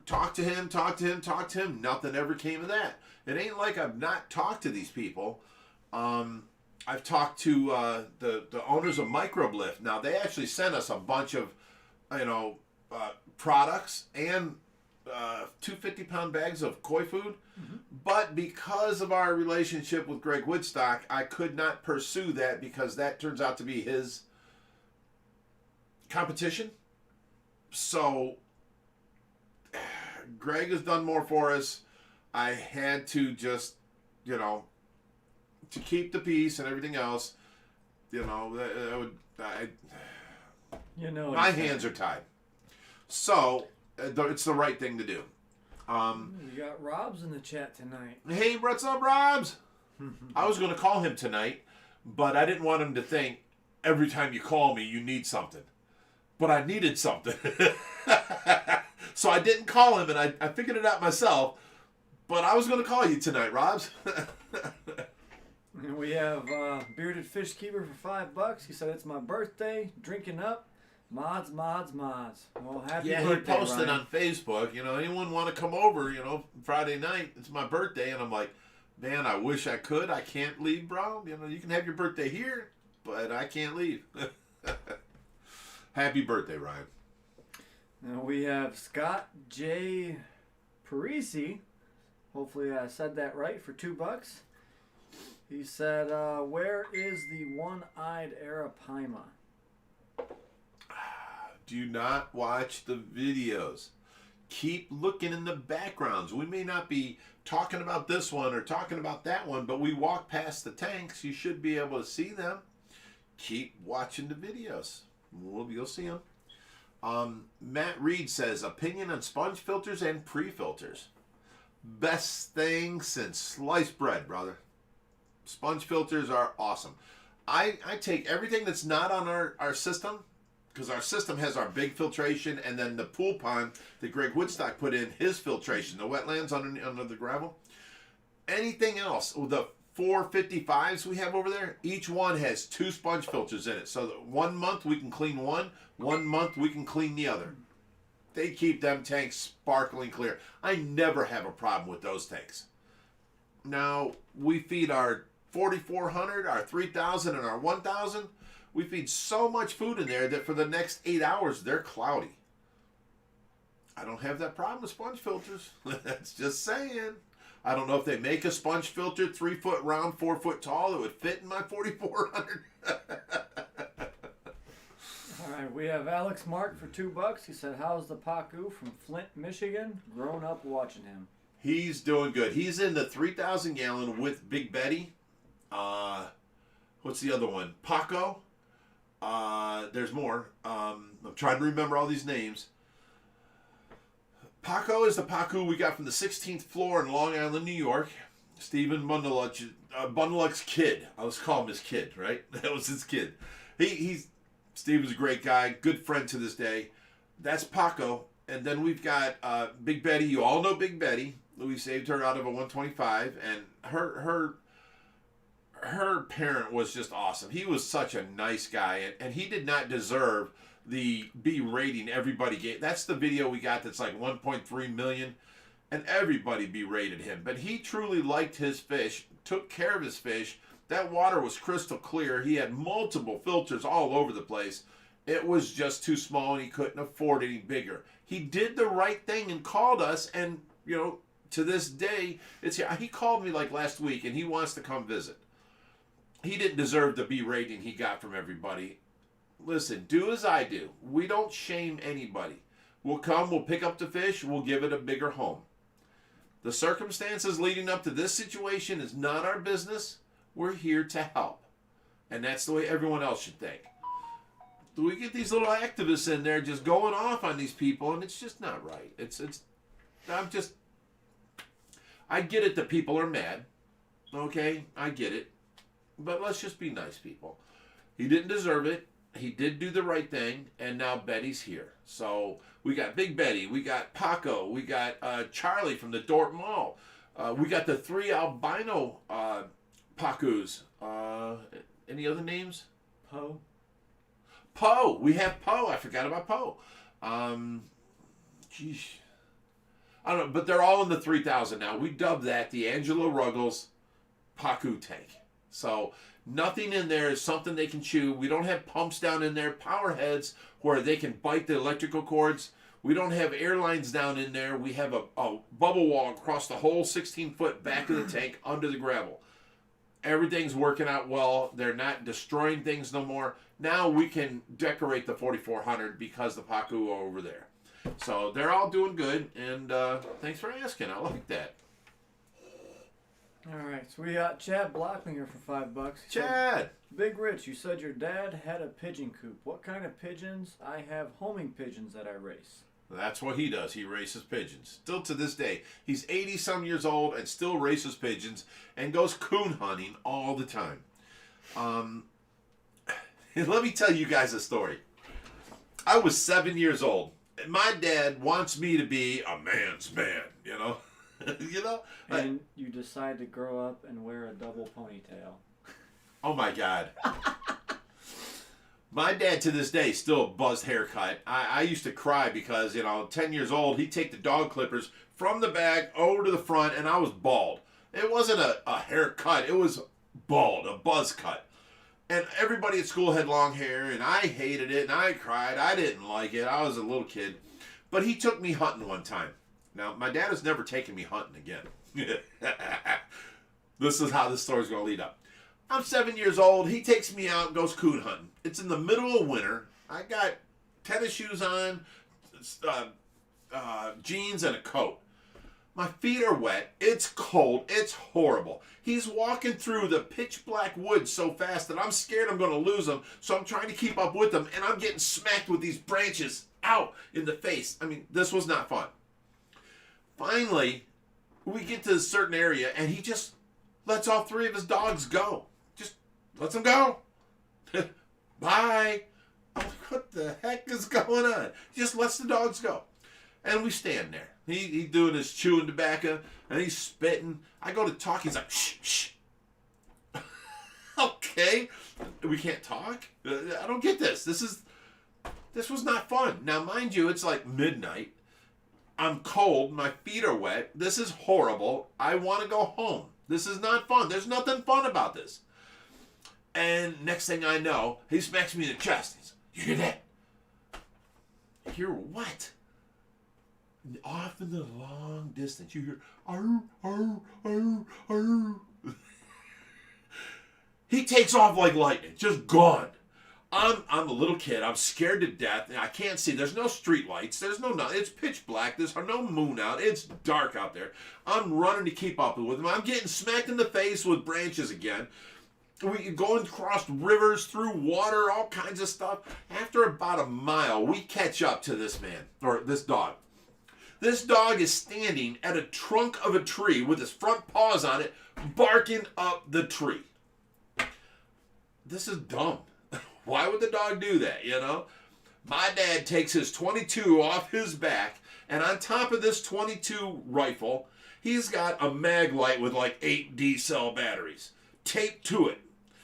Talk to him. Nothing ever came of that. It ain't like I've not talked to these people. I've talked to the owners of Microblift. Now, they actually sent us a bunch of, products and 2 50-pound bags of koi food. Mm-hmm. But because of our relationship with Greg Woodstock, I could not pursue that because that turns out to be his competition. So Greg has done more for us. I had to just, to keep the peace and everything else, my hands are tied. So it's the right thing to do. We got Rob's in the chat tonight. Hey, what's up, Robs? I was going to call him tonight, but I didn't want him to think every time you call me, you need something. But I needed something. So I didn't call him, and I figured it out myself. But I was going to call you tonight, Robs. And we have Bearded Fish Keeper for $5. He said, it's my birthday, drinking up. Mods. Well, happy birthday, he posted Ryan. on Facebook, anyone want to come over, Friday night, it's my birthday. And I'm like, man, I wish I could. I can't leave, bro. You can have your birthday here, but I can't leave. Happy birthday, Ryan. Now we have Scott J. Parisi. Hopefully I said that right, for $2. He said, where is the one-eyed arapaima? Do not watch the videos. Keep looking in the backgrounds. We may not be talking about this one or talking about that one, but we walk past the tanks. You should be able to see them. Keep watching the videos. You'll see them. Matt Reed says, opinion on sponge filters and pre-filters. Best thing since sliced bread, brother. Sponge filters are awesome. I take everything that's not on our system, because our system has our big filtration, and then the pool pond that Greg Woodstock put in his filtration, the wetlands under the gravel. Anything else, the 455s we have over there, each one has 2 sponge filters in it. So that 1 month we can clean one month we can clean the other. They keep them tanks sparkling clear. I never have a problem with those tanks. Now, we feed our 4,400, our 3,000, and our 1,000. We feed so much food in there that for the next 8 hours, they're cloudy. I don't have that problem with sponge filters. That's just saying. I don't know if they make a sponge filter 3 foot round, 4 foot tall that would fit in my 4,400. All right, we have Alex Mark for $2. He said, how's the Pacu from Flint, Michigan? Grown up watching him. He's doing good. He's in the 3,000 gallon with Big Betty. What's the other one? Paco. There's more. I'm trying to remember all these names. Paco is the Pacu we got from the 16th floor in Long Island, New York. Stephen Bundeluck's kid. I was calling him his kid, right? That was his kid. Stephen's a great guy, good friend to this day. That's Paco. And then we've got Big Betty. You all know Big Betty. We saved her out of a 125, and her her parent was just awesome. He was such a nice guy, and he did not deserve the B rating everybody gave. That's the video we got that's like 1.3 million, and everybody berated him. But he truly liked his fish, took care of his fish. That water was crystal clear. He had multiple filters all over the place. It was just too small, and he couldn't afford any bigger. He did the right thing and called us, and, you know, to this day, he called me like last week, and he wants to come visit. He didn't deserve the B rating he got from everybody. Listen, do as I do. We don't shame anybody. We'll come, we'll pick up the fish, we'll give it a bigger home. The circumstances leading up to this situation is not our business. We're here to help. And that's the way everyone else should think. We get these little activists in there just going off on these people, and it's just not right. I get it that people are mad. Okay, I get it. But let's just be nice people. He didn't deserve it. He did do the right thing, and now Betty's here. So we got Big Betty, we got Paco, we got Charlie from the Dort Mall. We got the 3 albino Pacus. Any other names? Poe. Poe. We have Poe. I forgot about Poe. Geez. I don't know, but they're all in the 3,000 now. We dubbed that the Angelo Ruggles Pacu tank. So nothing in there is something they can chew. We don't have pumps down in there, power heads where they can bite the electrical cords. We don't have air lines down in there. We have a bubble wall across the whole 16-foot back of the tank under the gravel. Everything's working out well. They're not destroying things no more. Now we can decorate the 4400 because the Pacu are over there. So they're all doing good, and thanks for asking. I like that. All right, so we got Chad Blocklinger for $5. Chad! Big Rich, you said your dad had a pigeon coop. What kind of pigeons? I have homing pigeons that I race. That's what he does. He races pigeons. Still to this day. He's 80-some years old and still races pigeons and goes coon hunting all the time. Let me tell you guys a story. I was 7 years old. And my dad wants me to be a man's man, you know? You know? And you decide to grow up and wear a double ponytail. Oh my God. My dad to this day still a buzzed haircut. I used to cry because, 10 years old, he'd take the dog clippers from the back over to the front, and I was bald. It wasn't a haircut. It was bald, a buzz cut. And everybody at school had long hair, and I hated it, and I cried. I didn't like it. I was a little kid. But he took me hunting one time. Now, my dad has never taken me hunting again. This is how this story's going to lead up. I'm 7 years old. He takes me out and goes coon hunting. It's in the middle of winter. I got tennis shoes on, jeans, and a coat. My feet are wet. It's cold. It's horrible. He's walking through the pitch black woods so fast that I'm scared I'm going to lose him. So I'm trying to keep up with him, and I'm getting smacked with these branches out in the face. I mean, this was not fun. Finally, we get to a certain area, and he just lets all 3 of his dogs go. Just lets them go. Bye. I'm like, what the heck is going on? He just lets the dogs go. And we stand there. He's doing his chewing tobacco, and he's spitting. I go to talk. He's like, shh, shh. Okay. We can't talk? I don't get this. This was not fun. Now, mind you, it's like midnight. I'm cold. My feet are wet. This is horrible. I want to go home. This is not fun. There's nothing fun about this. And next thing I know, he smacks me in the chest. He's like, you hear that? Hear what? Off in the long distance, you hear, arr, arr, arr, arr. He takes off like lightning, just gone. I'm a little kid. I'm scared to death. I can't see. There's no street lights. There's no nothing. It's pitch black. There's no moon out. It's dark out there. I'm running to keep up with him. I'm getting smacked in the face with branches again. We going across rivers, through water, all kinds of stuff. After about a mile, we catch up to this man, or this dog. This dog is standing at a trunk of a tree with his front paws on it, barking up the tree. This is dumb. Why would the dog do that, My dad takes his .22 off his back, and on top of this .22 rifle, he's got a mag light with like 8 D-cell batteries. taped to it.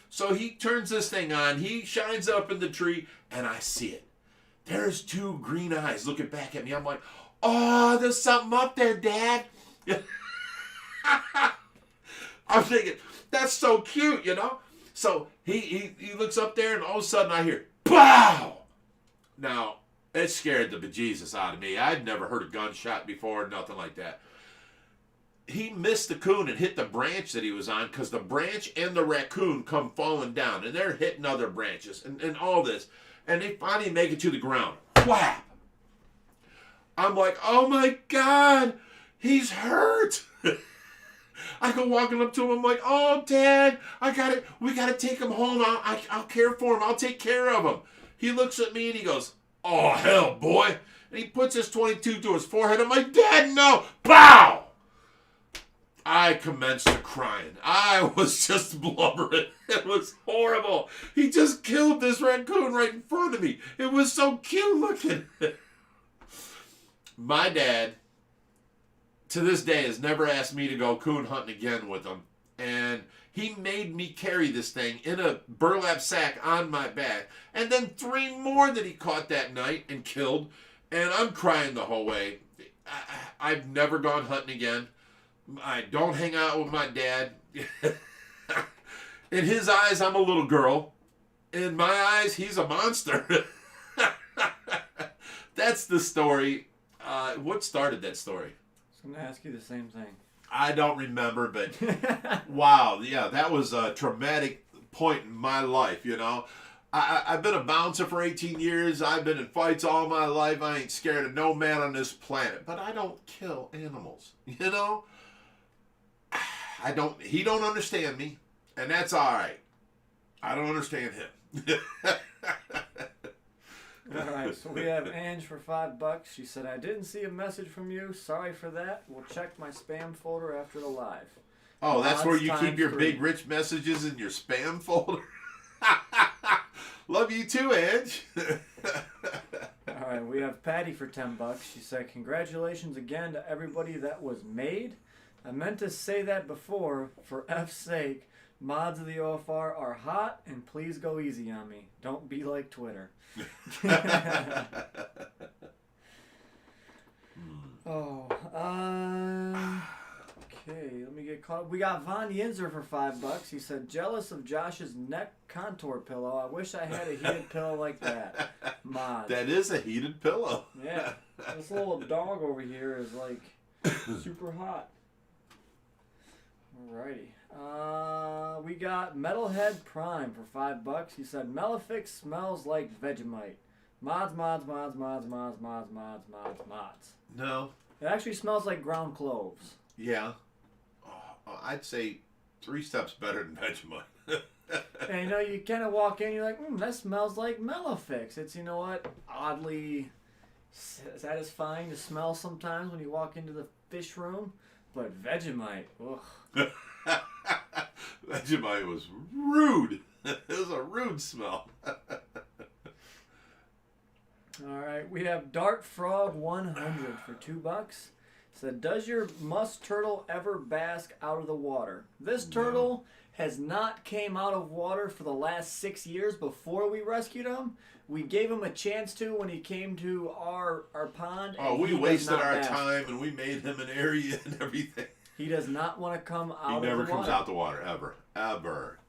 So he turns this thing on. He shines it up in the tree, and I see it. There's 2 green eyes looking back at me. I'm like, oh, there's something up there, Dad. I'm thinking, that's so cute, you know? So he looks up there, and all of a sudden I hear, pow! Now, it scared the bejesus out of me. I'd never heard a gunshot before, nothing like that. He missed the coon and hit the branch that he was on, because the branch and the raccoon come falling down, and they're hitting other branches and all this. And they finally make it to the ground. Whap! I'm like, oh my God, he's hurt. I go walking up to him. I'm like, oh, Dad, we got to take him home. I'll care for him. I'll take care of him. He looks at me and he goes, oh, hell, boy. And he puts his .22 to his forehead. I'm like, Dad, no. Pow! I commenced to crying. I was just blubbering. It was horrible. He just killed this raccoon right in front of me. It was so cute looking. My dad, to this day, has never asked me to go coon hunting again with him. And he made me carry this thing in a burlap sack on my back. And then 3 more that he caught that night and killed. And I'm crying the whole way. I've never gone hunting again. I don't hang out with my dad. In his eyes, I'm a little girl. In my eyes, he's a monster. That's the story. What started that story? I was going to ask you the same thing. I don't remember, but wow, yeah, that was a traumatic point in my life, you know. I've been a bouncer for 18 years. I've been in fights all my life. I ain't scared of no man on this planet. But I don't kill animals, you know. He don't understand me, and that's all right. I don't understand him. All right, so we have Ange for $5. She said, I didn't see a message from you. Sorry for that. We'll check my spam folder after the live. Oh, that's where you keep your 3. big rich messages in your spam folder? Love you too, Ange. All right, we have Patty for $10. She said, congratulations again to everybody that was made. I meant to say that before, for F's sake. Mods of the OFR are hot, and please go easy on me. Don't be like Twitter. Okay, let me get caught. We got Von Yinzer for $5. He said, jealous of Josh's neck contour pillow. I wish I had a heated pillow like that. Mods. That is a heated pillow. Yeah, this little dog over here is like super hot. Alrighty. We got Metalhead Prime for $5. He said, Malefic smells like Vegemite. Mods. No. It actually smells like ground cloves. Yeah. I'd say 3 steps better than Vegemite. And you know, you kind of walk in, you're like, that smells like Malefics. It's, you know what, oddly satisfying to smell sometimes when you walk into the fish room. But Vegemite, ugh. Vegemite was rude. It was a rude smell. Alright, we have Dart Frog 100 for $2. Said, does your musk turtle ever bask out of the water? This turtle has not came out of water for the last 6 years before we rescued him. We gave him a chance to when he came to our pond. Oh, we wasted our time and we made him an area and everything. He does not want to come out of the water. He never comes out the water, ever. Ever.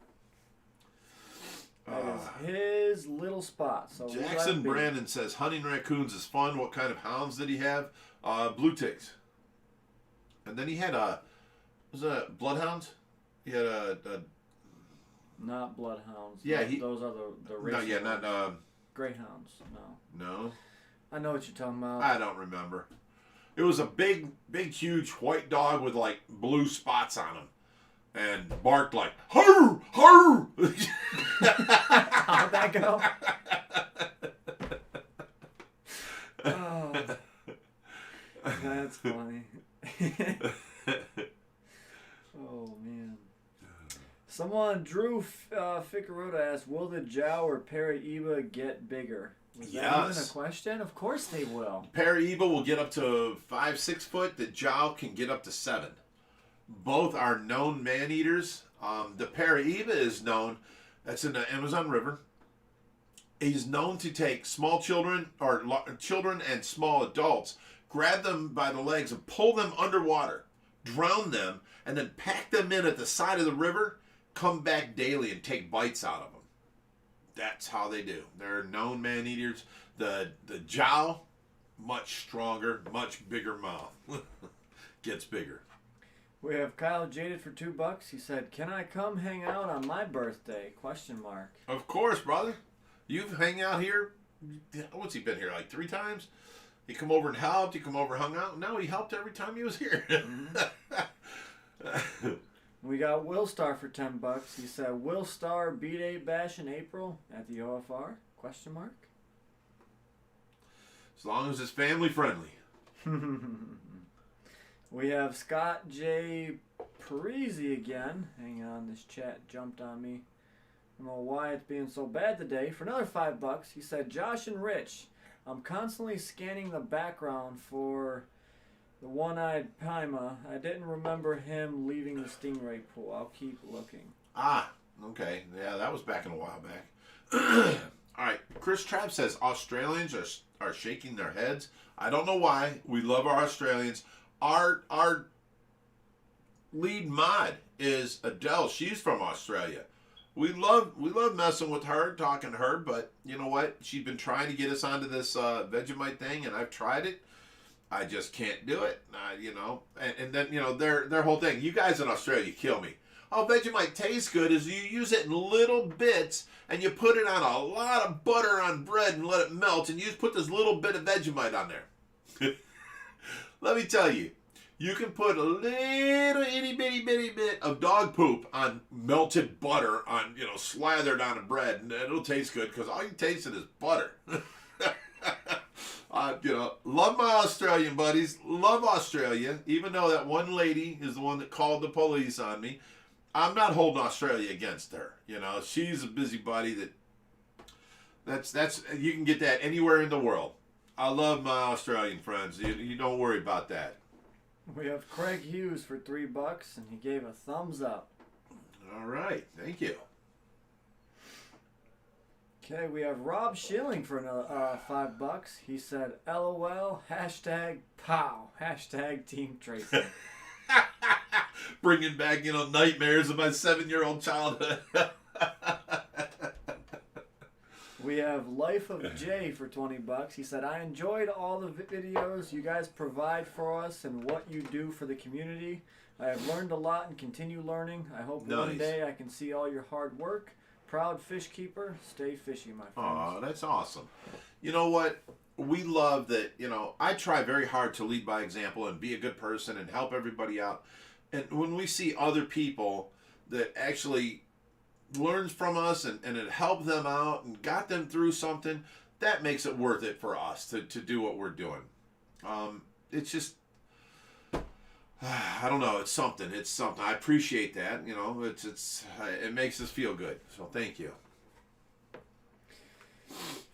That is his little spot. So Jackson Brandon says, hunting raccoons is fun. What kind of hounds did he have? Blue ticks. And then he had was that bloodhounds? He had not bloodhounds. Yeah, those are the racing. No, yeah, not greyhounds. No. No. I know what you're talking about. I don't remember. It was a big, huge white dog with like blue spots on him, and barked like "Hurr, hurr." How'd that go? Oh, that's funny. Oh man. Someone, Drew Figueroa asked, will the Jow or Paraíba get bigger? Was that even a question? Of course they will. Paraíba will get up to 5-6 foot. The Jow can get up to 7. Both are known man-eaters. The Paraíba is known, that's in the Amazon River. He's known to take small children or children and small adults, grab them by the legs and pull them underwater, drown them, and then pack them in at the side of the river, come back daily and take bites out of them. That's how they do. They're known man-eaters. The jowl, much stronger, much bigger mouth. Gets bigger. We have Kyle Jaded for $2. He said, "Can I come hang out on my birthday?" ? Of course, brother. You've hang out here. What's he been here, like 3 times? He come over and helped. He come over and hung out. No, he helped every time he was here. We got Will Star for $10. He said, "Will Star B-Day bash in April at the OFR? ? As long as it's family friendly. We have Scott J. Parisi again. Hang on, this chat jumped on me. I don't know why it's being so bad today. For another $5, he said, "Josh and Rich, I'm constantly scanning the background for the one-eyed Paima. I didn't remember him leaving the stingray pool. I'll keep looking." Ah, okay. Yeah, that was back in a while back. All right. Chris Trapp says Australians are shaking their heads. I don't know why. We love our Australians. Our lead mod is Adele. She's from Australia. We love messing with her, talking to her, but you know what? She's been trying to get us onto this Vegemite thing, and I've tried it. I just can't do it. And then their whole thing. You guys in Australia kill me. Oh, Vegemite tastes good is you use it in little bits and you put it on a lot of butter on bread and let it melt, and you just put this little bit of Vegemite on there. Let me tell you, you can put a little itty bitty bit of dog poop on melted butter on, slathered on a bread, and it'll taste good because all you tasted is butter. Love my Australian buddies. Love Australia, even though that one lady is the one that called the police on me. I'm not holding Australia against her. She's a busybody. That's you can get that anywhere in the world. I love my Australian friends. You don't worry about that. We have Craig Hughes for $3, and he gave a thumbs up. All right, thank you. Okay, we have Rob Schilling for another $5. He said, "LOL, #POW, #Team Tracy." Bringing back, nightmares of my 7-year-old childhood. We have Life of Jay for $20. He said, "I enjoyed all the videos you guys provide for us and what you do for the community. I have learned a lot and continue learning. I hope one day I can see all your hard work. Proud fish keeper. Stay fishy, my friends." Oh, that's awesome. You know what? We love that, I try very hard to lead by example and be a good person and help everybody out. And when we see other people that actually learns from us and it helped them out and got them through something, that makes it worth it for us to do what we're doing. It's just, I don't know, it's something. I appreciate that, it makes us feel good. So thank you.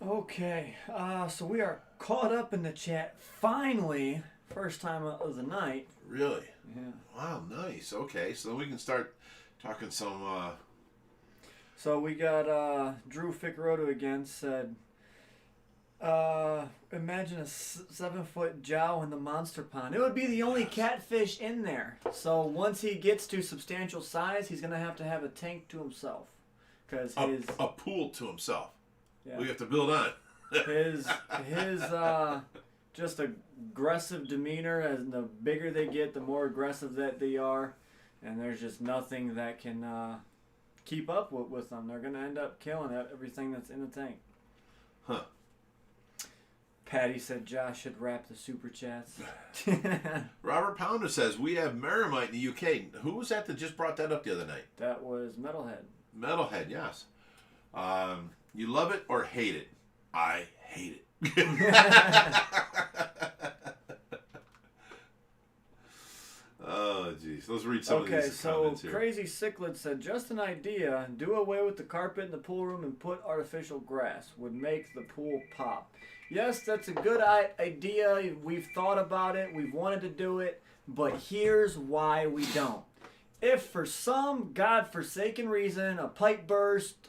Okay, so we are caught up in the chat finally. First time of the night. Really? Yeah. Wow, nice. Okay, so we can start talking some... So we got Drew Ficaroto again said, "Imagine a 7-foot jowl in the monster pond. It would be the only catfish in there. So once he gets to substantial size, he's going to have a tank to himself. Because a pool to himself. Yeah. We have to build on it. his just aggressive demeanor, and the bigger they get, the more aggressive that they are. And there's just nothing that can... keep up with them. They're going to end up killing everything that's in the tank." Huh. Patty said Josh should wrap the super chats. Robert Pounder says, "We have Maramite in the UK. Who was that just brought that up the other night?" That was Metalhead. Metalhead, yes. You love it or hate it? I hate it. Oh, jeez. Let's read some of these comments here. Crazy Cichlid said, "Just an idea. Do away with the carpet in the pool room and put artificial grass. Would make the pool pop." Yes, that's a good idea. We've thought about it. We've wanted to do it. But here's why we don't. if for some godforsaken reason a pipe burst,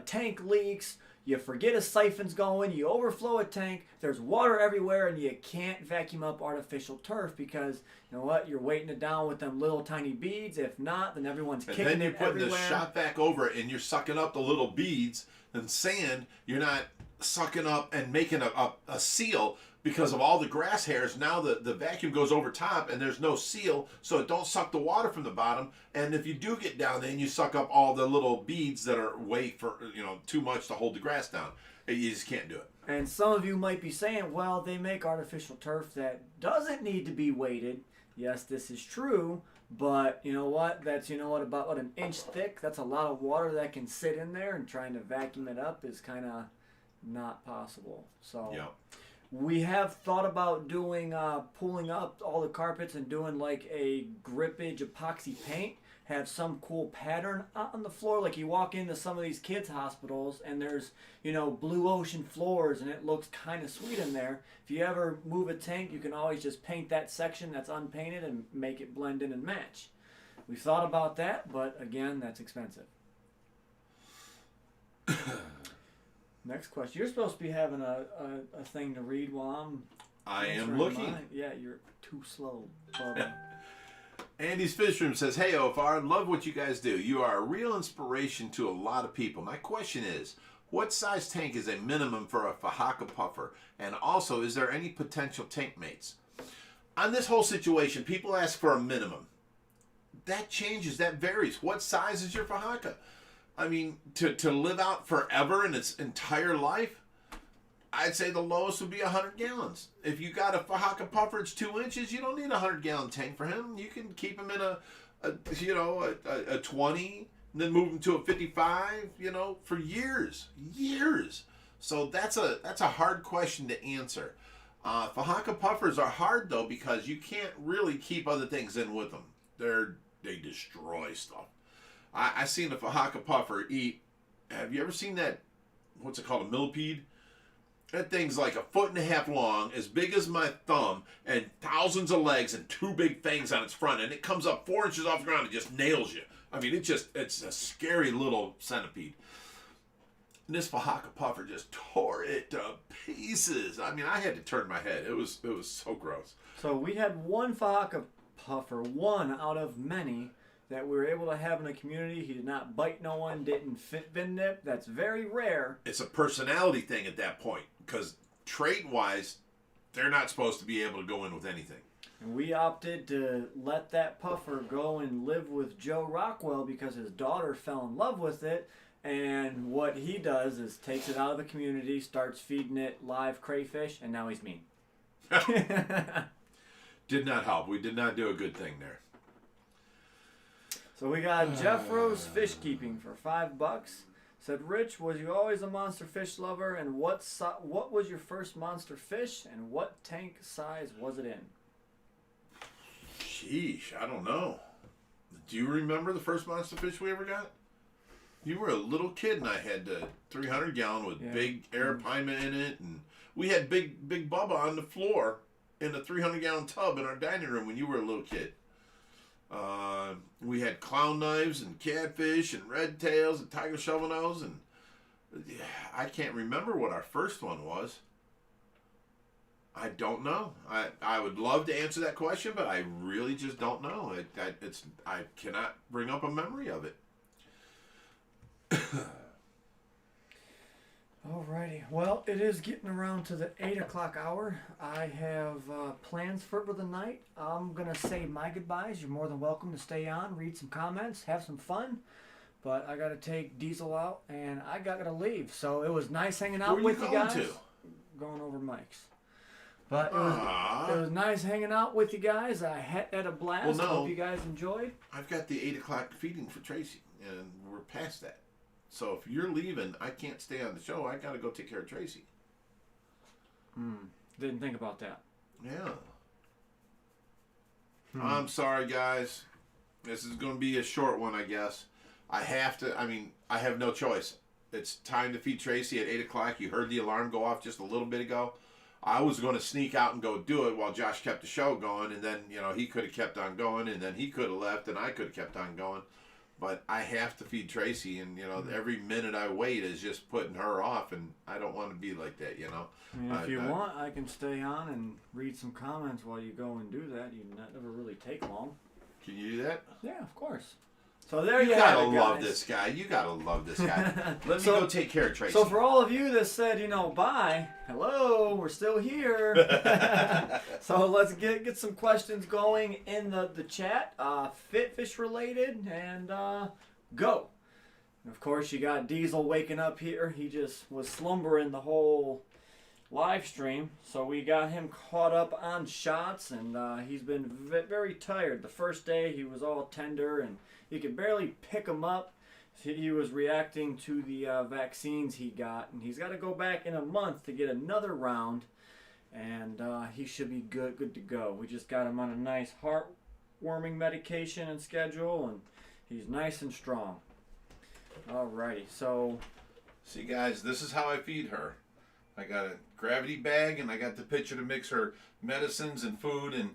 tank leaks, you forget a siphon's going, you overflow a tank, there's water everywhere, and you can't vacuum up artificial turf because, you know what, you're weighting it down with them little tiny beads. If not, then everyone's kicking it everywhere. And then you're putting the shot vac over it, and you're sucking up the little beads and sand. You're not sucking up and making a seal because of all the grass hairs. Now the vacuum goes over top, and there's no seal, so it don't suck the water from the bottom. And if you do get down there, and you suck up all the little beads that are way for too much to hold the grass down, you just can't do it. And some of you might be saying, well, they make artificial turf that doesn't need to be weighted. Yes, this is true, but you know what? That's about an inch thick. That's a lot of water that can sit in there, and trying to vacuum it up is kind of not possible. So. Yeah. We have thought about doing, pulling up all the carpets and doing like a grippage epoxy paint. Have some cool pattern on the floor. Like you walk into some of these kids' hospitals and there's, blue ocean floors and it looks kind of sweet in there. If you ever move a tank, you can always just paint that section that's unpainted and make it blend in and match. We've thought about that, but again, that's expensive. Next question. You're supposed to be having a thing to read while I am looking. Mine. Yeah, you're too slow, Bubba. Andy's Fish Room says, hey, OFR, love what you guys do. You are a real inspiration to a lot of people. My question is, what size tank is a minimum for a Fahaka puffer? And also, is there any potential tank mates? On this whole situation, people ask for a minimum. That changes. That varies. What size is your Fahaka? I mean, to live out forever in its entire life, I'd say the lowest would be 100 gallons. If you got a Fahaka puffer, it's 2 inches, you don't need a 100-gallon tank for him. You can keep him in a 20, and then move him to a 55, for years. So that's a hard question to answer. Fahaka puffers are hard, though, because you can't really keep other things in with them. They destroy stuff. I seen a Fahaka puffer eat. Have you ever seen that? What's it called? A millipede? That thing's like 1.5 feet long, as big as my thumb, and thousands of legs and 2 big fangs on its front, and it comes up 4 inches off the ground and just nails you. I mean, it's a scary little centipede. And this Fahaka puffer just tore it to pieces. I mean, I had to turn my head. It was so gross. So we had one Fahaka puffer, one out of many, that we were able to have in a community. He did not bite no one, didn't fin nip. That's very rare. It's a personality thing at that point, because trait-wise, they're not supposed to be able to go in with anything. And we opted to let that puffer go and live with Joe Rockwell because his daughter fell in love with it. And what he does is takes it out of the community, starts feeding it live crayfish, and now he's mean. Did not help. We did not do a good thing there. So we got Jeff Rose Fish Keeping for $5. Said, Rich, was you always a monster fish lover? And what was your first monster fish? And what tank size was it in? Sheesh, I don't know. Do you remember the first monster fish we ever got? You were a little kid, and I had the 300-gallon with big Arapaima in it, and we had big Bubba on the floor in a 300-gallon tub in our dining room when you were a little kid. We had clown knives and catfish and red tails and tiger shovel nose, and I can't remember what our first one was. I don't know. I would love to answer that question, but I really just don't know. I cannot bring up a memory of it. Alrighty. Well, it is getting around to the 8 o'clock hour. I have plans for the night. I'm going to say my goodbyes. You're more than welcome to stay on, read some comments, have some fun. But I got to take Diesel out, and I got to leave. So it was nice hanging out with you guys. Going over mics. But it was nice hanging out with you guys. I had a blast. Well, no, hope you guys enjoyed. I've got the 8 o'clock feeding for Tracy, and we're past that. So if you're leaving, I can't stay on the show. I got to go take care of Tracy. Didn't think about that. Yeah. I'm sorry, guys. This is going to be a short one, I guess. I have no choice. It's time to feed Tracy at 8 o'clock. You heard the alarm go off just a little bit ago. I was going to sneak out and go do it while Josh kept the show going, and then, you know, he could have kept on going, and then he could have left, and I could have kept on going. But I have to feed Tracy, and, you know, every minute I wait is just putting her off, and I don't want to be like that, you know. I mean, if you want, I can stay on and read some comments while you go and do that. You never really take long. Can you do that? Yeah, of course. So there you gotta have it, guys. love this guy. You gotta love this guy. Let me go take care of Tracy. So for all of you that said, you know, bye, hello, we're still here. So let's get some questions going in the chat, fish related, and go. And of course, you got Diesel waking up here. He just was slumbering the whole live stream, so we got him caught up on shots, and he's been very tired. The first day he was all tender and you could barely pick him up. He was reacting to the vaccines he got, and he's got to go back in a month to get another round, and he should be good to go. We just got him on a nice heartwarming medication and schedule, and he's nice and strong. Alrighty, so see guys, this is how I feed her. I got a gravity bag, and I got the pitcher to mix her medicines and food and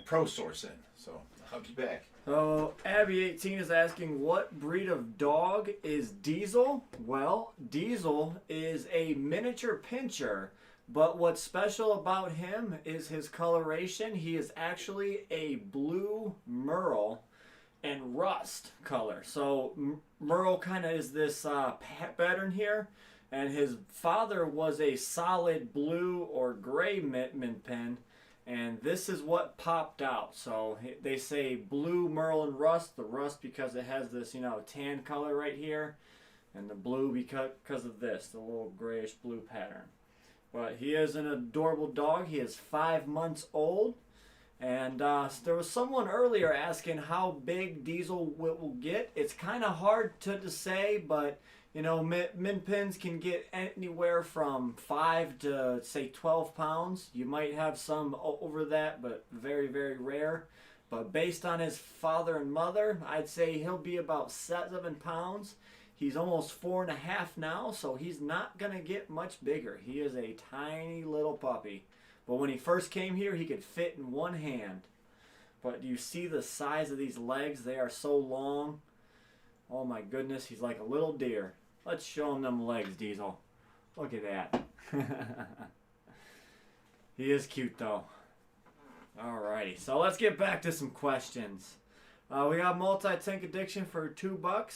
ProSource in. So I'll be back. So Abby18 is asking, what breed of dog is Diesel? Well, Diesel is a miniature pinscher, but what's special about him is his coloration. He is actually a blue merle and rust color. So merle kind of is this pattern here, and his father was a solid blue or gray min pin. And this is what popped out. So they say blue, merle, and rust. The rust because it has this, you know, tan color right here. And the blue because of this, the little grayish blue pattern. But he is an adorable dog. He is 5 months old. And there was someone earlier asking how big Diesel will get. It's kind of hard to say, but you know, min pins can get anywhere from 5 to, say, 12 pounds. You might have some over that, but very, very rare. But based on his father and mother, I'd say he'll be about 7 pounds. He's almost 4.5 now, so he's not going to get much bigger. He is a tiny little puppy. But when he first came here, he could fit in one hand. But do you see the size of these legs? They are so long. Oh my goodness, he's like a little deer. Let's show him them legs, Diesel. Look at that. He is cute, though. Alrighty, so let's get back to some questions. We got multi-tank addiction for $2. It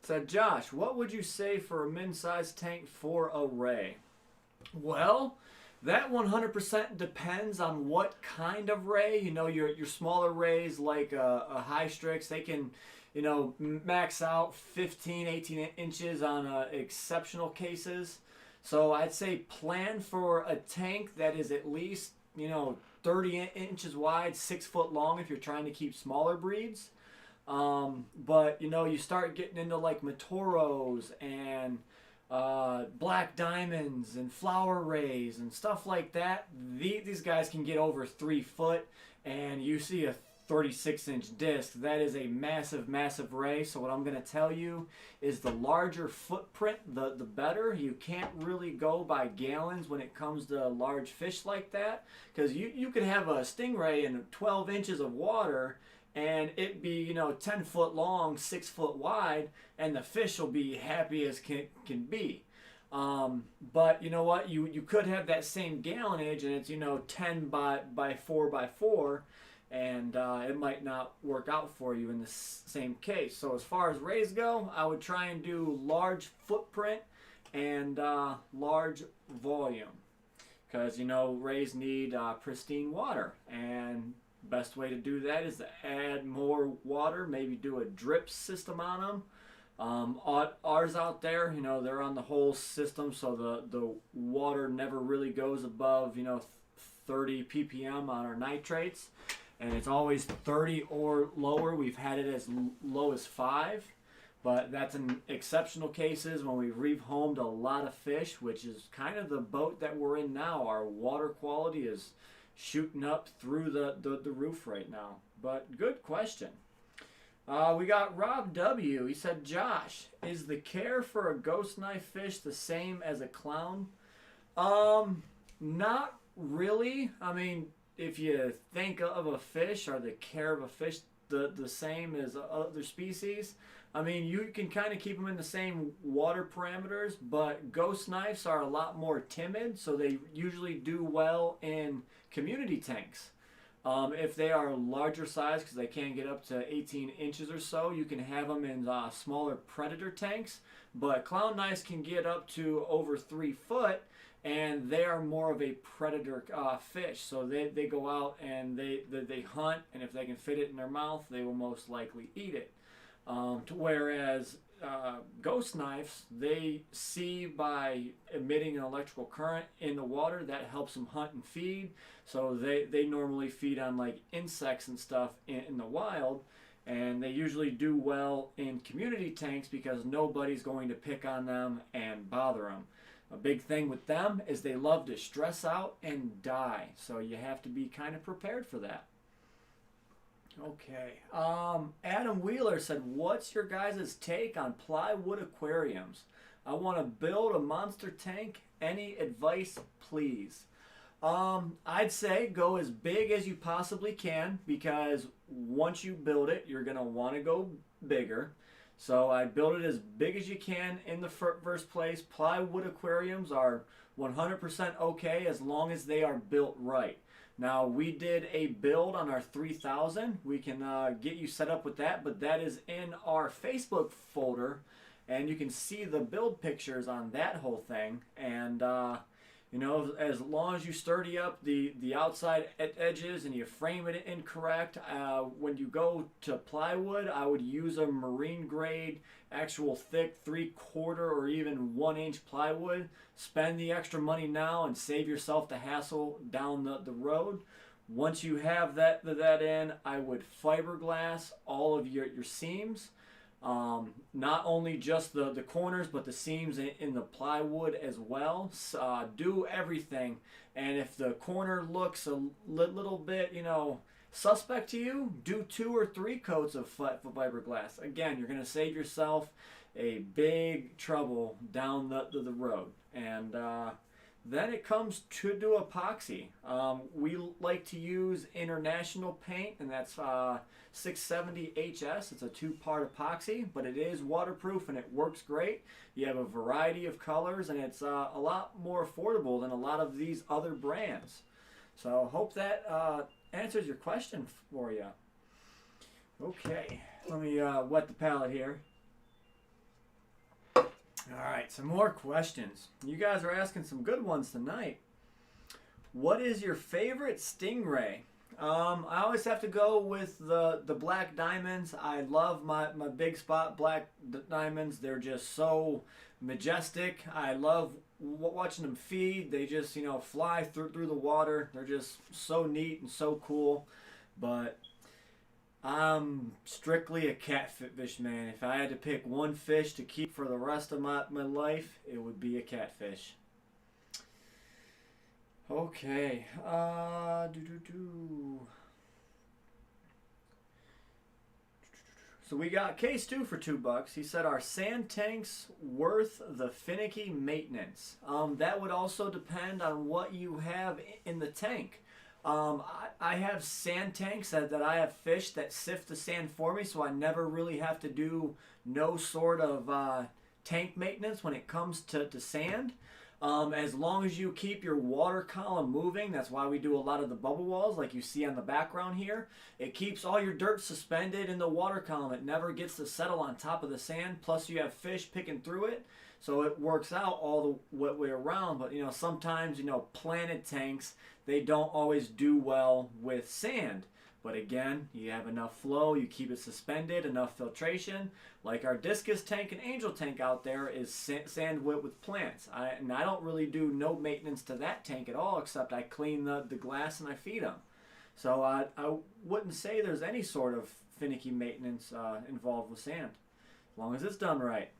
said, Josh, what would you say for a min-sized tank for a ray? Well, that 100% depends on what kind of ray. You know, your smaller rays like a high strix, they can, you know, max out 15, 18 inches on exceptional cases. So I'd say plan for a tank that is at least, you know, 30 inches wide, 6 foot long if you're trying to keep smaller breeds. But, you know, you start getting into like Matoros and black diamonds and flower rays and stuff like that. These guys can get over 3 foot, and you see a 36-inch disc. That is a massive, massive ray. So what I'm going to tell you is the larger footprint, the better. You can't really go by gallons when it comes to large fish like that, because you could have a stingray in 12 inches of water and it be, you know, 10 foot long, 6 foot wide, and the fish will be happy as can be. But you know what? You could have that same gallonage and it's, you know, 10 by 4 by 4. And it might not work out for you in the same case. So as far as rays go, I would try and do large footprint and large volume. Because, you know, rays need pristine water. And best way to do that is to add more water, maybe do a drip system on them. Ours out there, you know, they're on the whole system, so the water never really goes above, you know, 30 ppm on our nitrates. And it's always 30 or lower. We've had it as low as 5, but that's in exceptional cases when we've rehomed a lot of fish, which is kind of the boat that we're in now. Our water quality is shooting up through the roof right now. But good question. We got Rob W. He said, Josh, is the care for a ghost knife fish the same as a clown? Not really. I mean, if you think of a fish or the care of a fish the same as other species, I mean, you can kind of keep them in the same water parameters, but ghost knifes are a lot more timid, so they usually do well in community tanks. If they are larger size, because they can get up to 18 inches or so, you can have them in smaller predator tanks. But clown knives can get up to over 3 foot, and they are more of a predator fish. So they go out and they hunt, and if they can fit it in their mouth, they will most likely eat it. Whereas ghost knives, they see by emitting an electrical current in the water that helps them hunt and feed. So they normally feed on like insects and stuff in the wild, and they usually do well in community tanks because nobody's going to pick on them and bother them. A big thing with them is they love to stress out and die, so you have to be kind of prepared for that. Okay. Adam Wheeler said, what's your guys' take on plywood aquariums? I want to build a monster tank. Any advice, please? I'd say go as big as you possibly can, because once you build it, you're going to want to go bigger. So I build it as big as you can in the first place. Plywood aquariums are 100% okay as long as they are built right. Now, we did a build on our 3000. We can get you set up with that, but that is in our Facebook folder, and you can see the build pictures on that whole thing. And you know, as long as you sturdy up the outside edges and you frame it incorrect, when you go to plywood, I would use a marine grade, actual thick 3/4 or even 1-inch plywood. Spend the extra money now and save yourself the hassle down the road. Once you have that in, I would fiberglass all of your seams. Not only just the corners, but the seams in the plywood as well. Do everything, and if the corner looks a little bit, you know, suspect to you, do 2 or 3 coats of fiberglass. Again, you're going to save yourself a big trouble down the road. And then it comes to do epoxy. We like to use International paint, and that's 670 HS. It's a 2-part epoxy, but it is waterproof and it works great. You have a variety of colors, and it's a lot more affordable than a lot of these other brands. So hope that answers your question for you. Okay, let me wet the palette here. Alright, some more questions. You guys are asking some good ones tonight. What is your favorite stingray? I always have to go with the black diamonds. I love my big spot black diamonds. They're just so majestic. I love watching them feed. They just, you know, fly through the water. They're just so neat and so cool. But I'm strictly a catfish man. If I had to pick one fish to keep for the rest of my life, it would be a catfish. Okay. So we got case 2 for $2. He said, are sand tanks worth the finicky maintenance? That would also depend on what you have in the tank. I have sand tanks that I have fish that sift the sand for me, so I never really have to do no sort of tank maintenance when it comes to sand. As long as you keep your water column moving, that's why we do a lot of the bubble walls like you see on the background here. It keeps all your dirt suspended in the water column. It never gets to settle on top of the sand, plus you have fish picking through it, so it works out all the way around. But, you know, sometimes, you know, planted tanks, they don't always do well with sand. But again, you have enough flow, you keep it suspended, enough filtration. Like our discus tank and angel tank out there is sand with plants. And I don't really do no maintenance to that tank at all, except I clean the glass and I feed them. So I wouldn't say there's any sort of finicky maintenance involved with sand, as long as it's done right.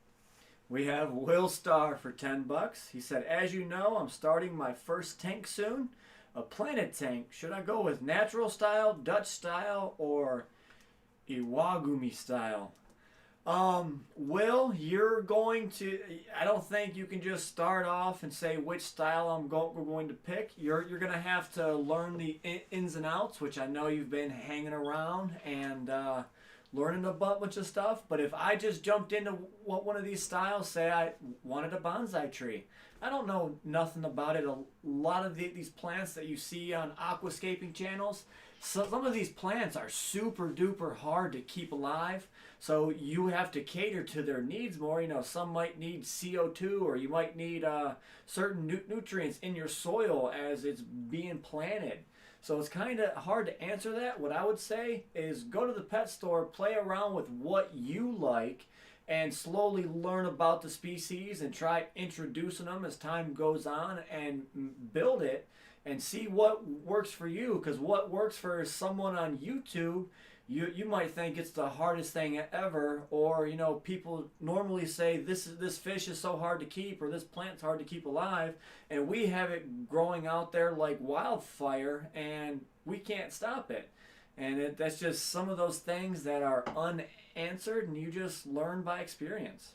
We have Will Star for $10. He said, as you know, I'm starting my first tank soon. A planted tank. Should I go with natural style, Dutch style, or Iwagumi style? Will, you're going to, I don't think you can just start off and say which style we're going to pick. You're going to have to learn the ins and outs, which I know you've been hanging around and learning a bunch of stuff. But if I just jumped into one of these styles, say I wanted a bonsai tree, I don't know nothing about it. A lot of these plants that you see on aquascaping channels, some of these plants are super duper hard to keep alive. So you have to cater to their needs more. You know, some might need CO2, or you might need certain nutrients in your soil as it's being planted. So it's kind of hard to answer that. What I would say is go to the pet store, play around with what you like, and slowly learn about the species and try introducing them as time goes on and build it and see what works for you. Because what works for someone on YouTube, you might think it's the hardest thing ever, or you know, people normally say this fish is so hard to keep, or this plant's hard to keep alive, and we have it growing out there like wildfire and we can't stop it. And that's just some of those things that are unanswered, and you just learn by experience.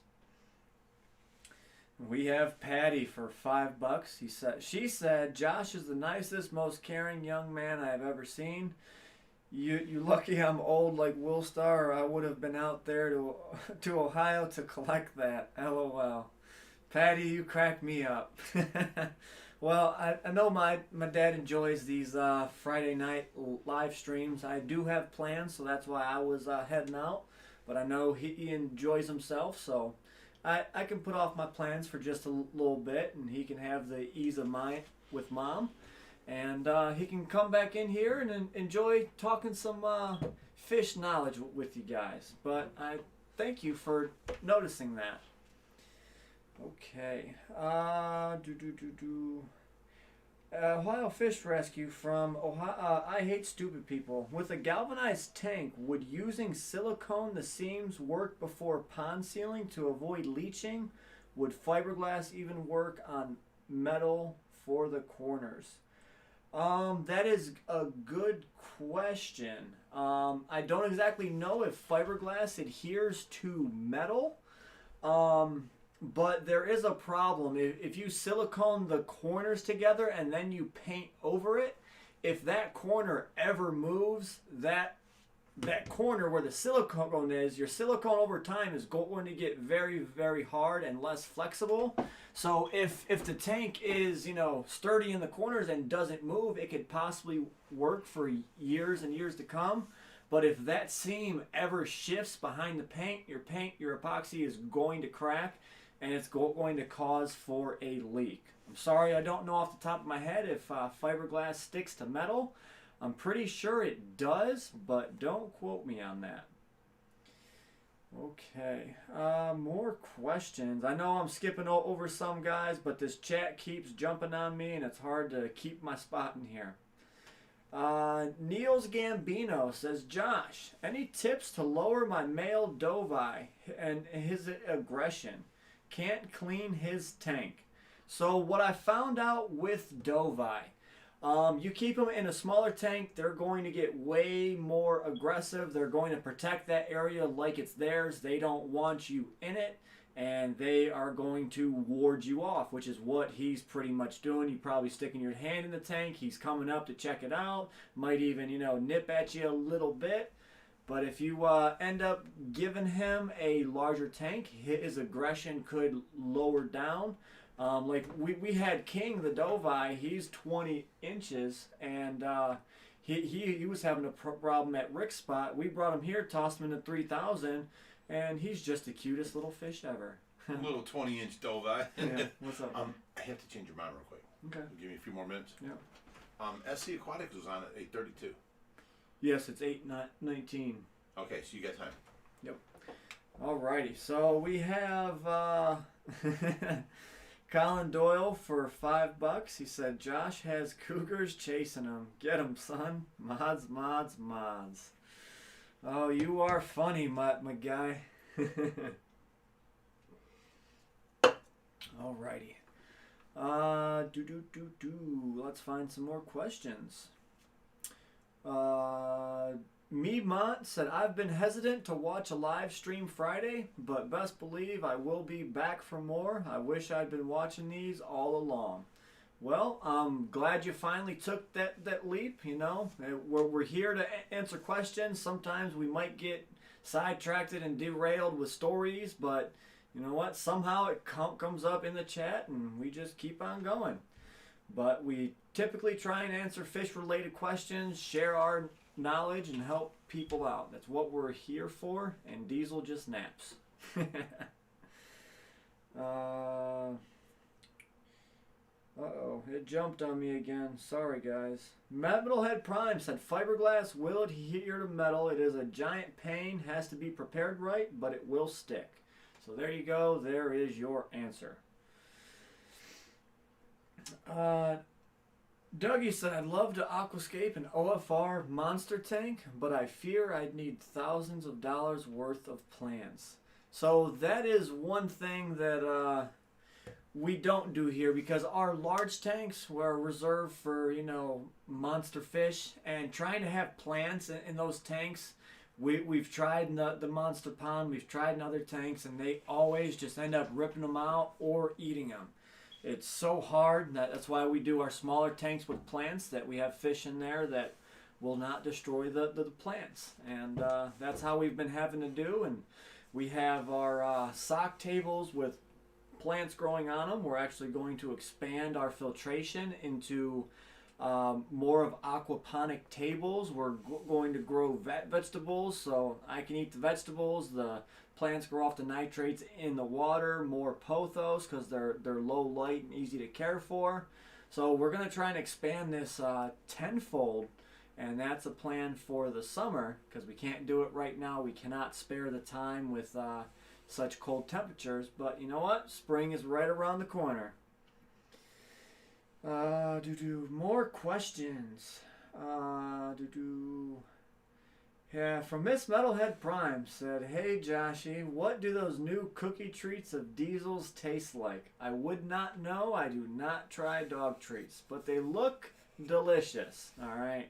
We have Patty for $5. She said, Josh is the nicest, most caring young man I have ever seen. You lucky I'm old like Will Star, or I would have been out there to Ohio to collect that. LOL. Patty, you crack me up. Well, I know my dad enjoys these Friday night live streams. I do have plans, so that's why I was heading out. But I know he enjoys himself, so I can put off my plans for just a little bit, and he can have the ease of mind with Mom. And he can come back in here and enjoy talking some fish knowledge with you guys. But I thank you for noticing that. Okay. Ohio Fish Rescue from Ohio. I hate stupid people. With a galvanized tank, would using silicone the seams work before pond sealing to avoid leaching? Would fiberglass even work on metal for the corners? That is a good question. I don't exactly know if fiberglass adheres to metal. But there is a problem. If you silicone the corners together and then you paint over it, if that corner ever moves, that corner where the silicone is, your silicone over time is going to get very, very hard and less flexible. So if the tank is, you know, sturdy in the corners and doesn't move, it could possibly work for years and years to come. But if that seam ever shifts behind the paint, your epoxy is going to crack, and it's going to cause for a leak. I'm sorry, I don't know off the top of my head if fiberglass sticks to metal. I'm pretty sure it does, but don't quote me on that. Okay, more questions. I know I'm skipping over some guys, but this chat keeps jumping on me, and it's hard to keep my spot in here. Niels Gambino says, Josh, any tips to lower my male doveye and his aggression? Can't clean his tank. So what I found out with doveye, you keep them in a smaller tank, they're going to get way more aggressive. They're going to protect that area like it's theirs. They don't want you in it, and they are going to ward you off, which is what he's pretty much doing. You're probably sticking your hand in the tank. He's coming up to check it out. Might even, you know, nip at you a little bit. But if you end up giving him a larger tank, his aggression could lower down. Like we had King, the doveye, he's 20 inches, and he was having a problem at Rick's spot. We brought him here, tossed him into 3,000, and he's just the cutest little fish ever. Little 20-inch doveye. Yeah, what's up? I have to change your mind real quick. Okay. Give me a few more minutes. Yeah. SC Aquatics was on at 8:32. Yes, it's 8:19. Okay, so you got time. Yep. Alrighty, so we have Colin Doyle for $5. He said, Josh has cougars chasing him. Get him, son. Mods, mods, mods. Oh, you are funny, my guy. Alrighty. Let's find some more questions. Mont said, I've been hesitant to watch a live stream Friday, but best believe I will be back for more. I wish I'd been watching these all along. Well, I'm glad you finally took that leap, you know. We're here to answer questions. Sometimes we might get sidetracked and derailed with stories, but you know what? Somehow it comes up in the chat and we just keep on going. But we typically try and answer fish-related questions, share our knowledge, and help people out. That's what we're here for, and Diesel just naps. Uh-oh, it jumped on me again. Sorry, guys. Metalhead Prime said, fiberglass will adhere to metal. It is a giant pain. Has to be prepared right, but it will stick. So there you go. There is your answer. Dougie said, I'd love to aquascape an OFR monster tank, but I fear I'd need thousands of dollars worth of plans. So that is one thing that we don't do here, because our large tanks were reserved for, you know, monster fish, and trying to have plants in those tanks, we've tried in the monster pond, we've tried in other tanks, and they always just end up ripping them out or eating them. It's so hard. That's why we do our smaller tanks with plants, that we have fish in there that will not destroy the plants. And that's how we've been having to do. And we have our sock tables with plants growing on them. We're actually going to expand our filtration into more of aquaponic tables. We're going to grow vegetables, so I can eat the vegetables. The plants grow off the nitrates in the water, more pothos because they're low light and easy to care for. So we're going to try and expand this tenfold, and that's a plan for the summer, because we can't do it right now. We cannot spare the time with such cold temperatures, but you know what? Spring is right around the corner. More questions. Yeah, from Miss Metalhead Prime said, hey Joshy, what do those new cookie treats of Diesel's taste like? I would not know. I do not try dog treats, but they look delicious. All right.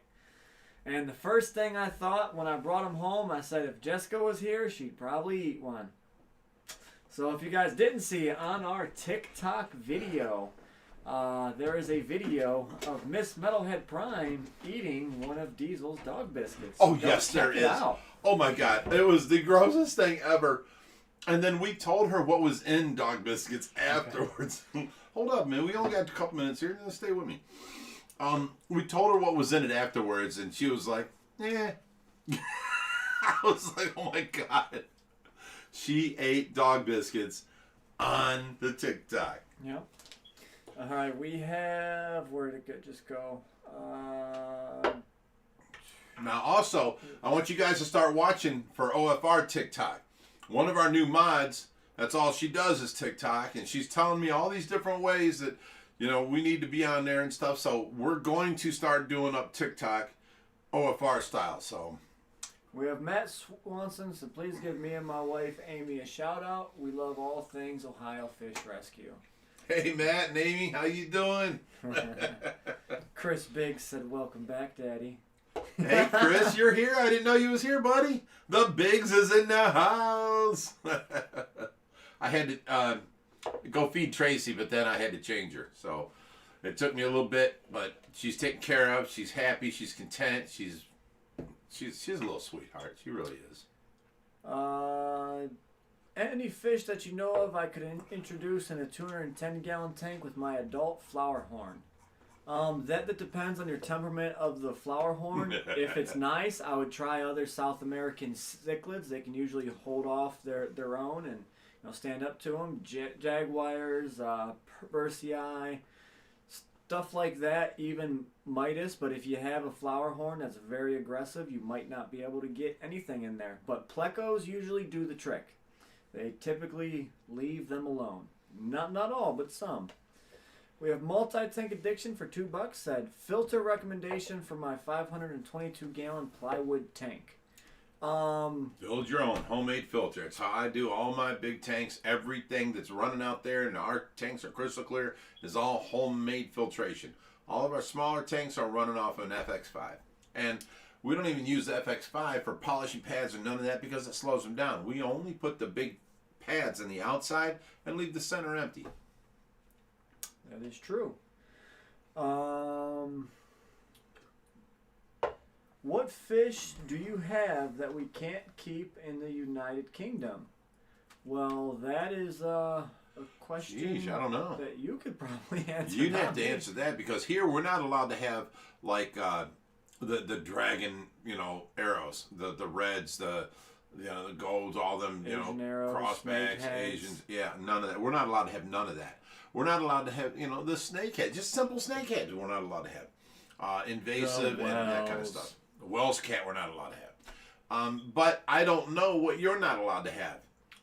And the first thing I thought when I brought them home, I said, if Jessica was here, she'd probably eat one. So if you guys didn't see it, on our TikTok video, there is a video of Miss Metalhead Prime eating one of Diesel's dog biscuits. Oh, yes, there is. Oh, my God. It was the grossest thing ever. And then we told her what was in dog biscuits afterwards. Okay. Hold up, man. We only got a couple minutes here. Stay with me. We told her what was in it afterwards, and she was like, eh. I was like, oh, my God. She ate dog biscuits on the TikTok. Yep. All right, we have, where did it just go? Now, also, I want you guys to start watching for OFR TikTok. One of our new mods, that's all she does is TikTok, and she's telling me all these different ways that, you know, we need to be on there and stuff. So we're going to start doing up TikTok OFR style. So we have Matt Swanson, so please give me and my wife Amy a shout out. We love all things Ohio Fish Rescue. Hey Matt and Amy, how you doing? Chris Biggs said, welcome back, Daddy. Hey Chris, you're here? I didn't know you was here, buddy. The Biggs is in the house. I had to go feed Tracy, but then I had to change her. So it took me a little bit, but she's taken care of. She's happy. She's content. She's a little sweetheart. She really is. Any fish that you know of I could introduce in a 210-gallon tank with my adult flower horn. That depends on your temperament of the flower horn. If it's nice, I would try other South American cichlids. They can usually hold off their own and stand up to them. Jaguars, Persei, stuff like that, even Midas. But if you have a flower horn that's very aggressive, you might not be able to get anything in there. But plecos usually do the trick. They typically leave them alone. Not all, but some. We have multi-tank addiction for $2. Said filter recommendation for my 522-gallon plywood tank. Build your own homemade filter. It's how I do all my big tanks. Everything that's running out there, and our tanks are crystal clear, is all homemade filtration. All of our smaller tanks are running off an FX5. And We don't even use the FX5 for polishing pads or none of that because it slows them down. We only put the big pads on the outside and leave the center empty. That is true. What fish do you have that we can't keep in the United Kingdom? Well, that is a question Jeez, I don't know. that you could probably answer. You'd have to answer that because here we're not allowed to have like the dragon, arrows, the reds, the golds, all them, Asian arrows, crossbacks, snakeheads. Asians. Yeah, none of that. We're not allowed to have none of that. We're not allowed to have, the snakehead, just simple snakeheads. We're not allowed to have invasive and that kind of stuff. The Welsh cat we're not allowed to have. But I don't know what you're not allowed to have.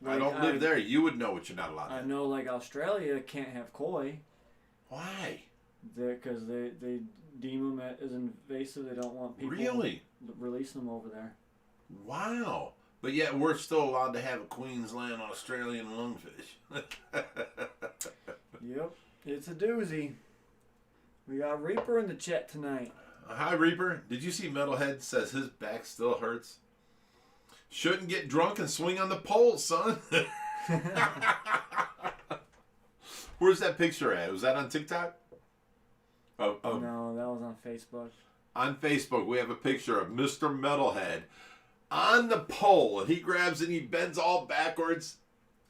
I don't live there. You would know what you're not allowed to have. I know, like Australia can't have koi. Why? Because they deem them as invasive. They don't want people releasing them over there. Wow. But yet we're still allowed to have a Queensland Australian lungfish. Yep. It's a doozy. We got Reaper in the chat tonight. Hi, Reaper. Did you see Metalhead says his back still hurts? Shouldn't get drunk and swing on the pole, son. Where's that picture at? Was that on TikTok? No, that was on Facebook. On Facebook, we have a picture of Mr. Metalhead on the pole, and he grabs it and he bends all backwards.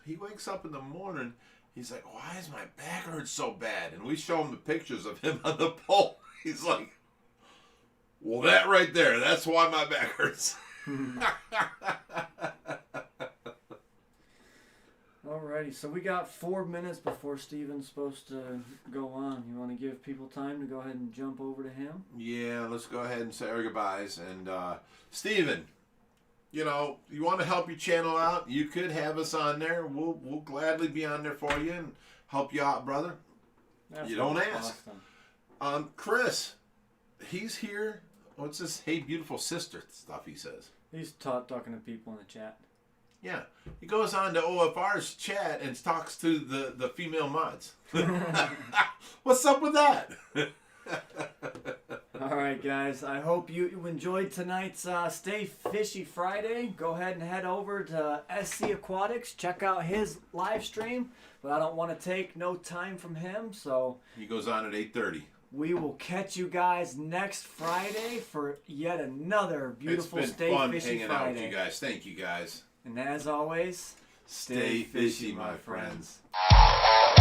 He wakes up in the morning. He's like, why is my back hurt so bad? And we show him the pictures of him on the pole. He's like, well, that right there, that's why my back hurts. Alrighty, so we got 4 minutes before Steven's supposed to go on. You want to give people time to go ahead and jump over to him? Yeah, let's go ahead and say our goodbyes. And Steven, you want to help your channel out, you could have us on there. We'll gladly be on there for you and help you out, brother. That's you don't ask. Awesome. Chris, he's here. What's this? Hey, beautiful sister stuff he says. He's talking to people in the chat. Yeah. He goes on to OFR's chat and talks to the female mods. What's up with that? All right, guys. I hope you enjoyed tonight's Stay Fishy Friday. Go ahead and head over to SC Aquatics. Check out his live stream. But I don't want to take no time from him, so He goes on at 8:30. we will catch you guys next Friday for yet another beautiful It's been Stay fun Fishy hanging Friday. out with you guys. Thank you guys. And as always, Stay fishy, my friends. friends.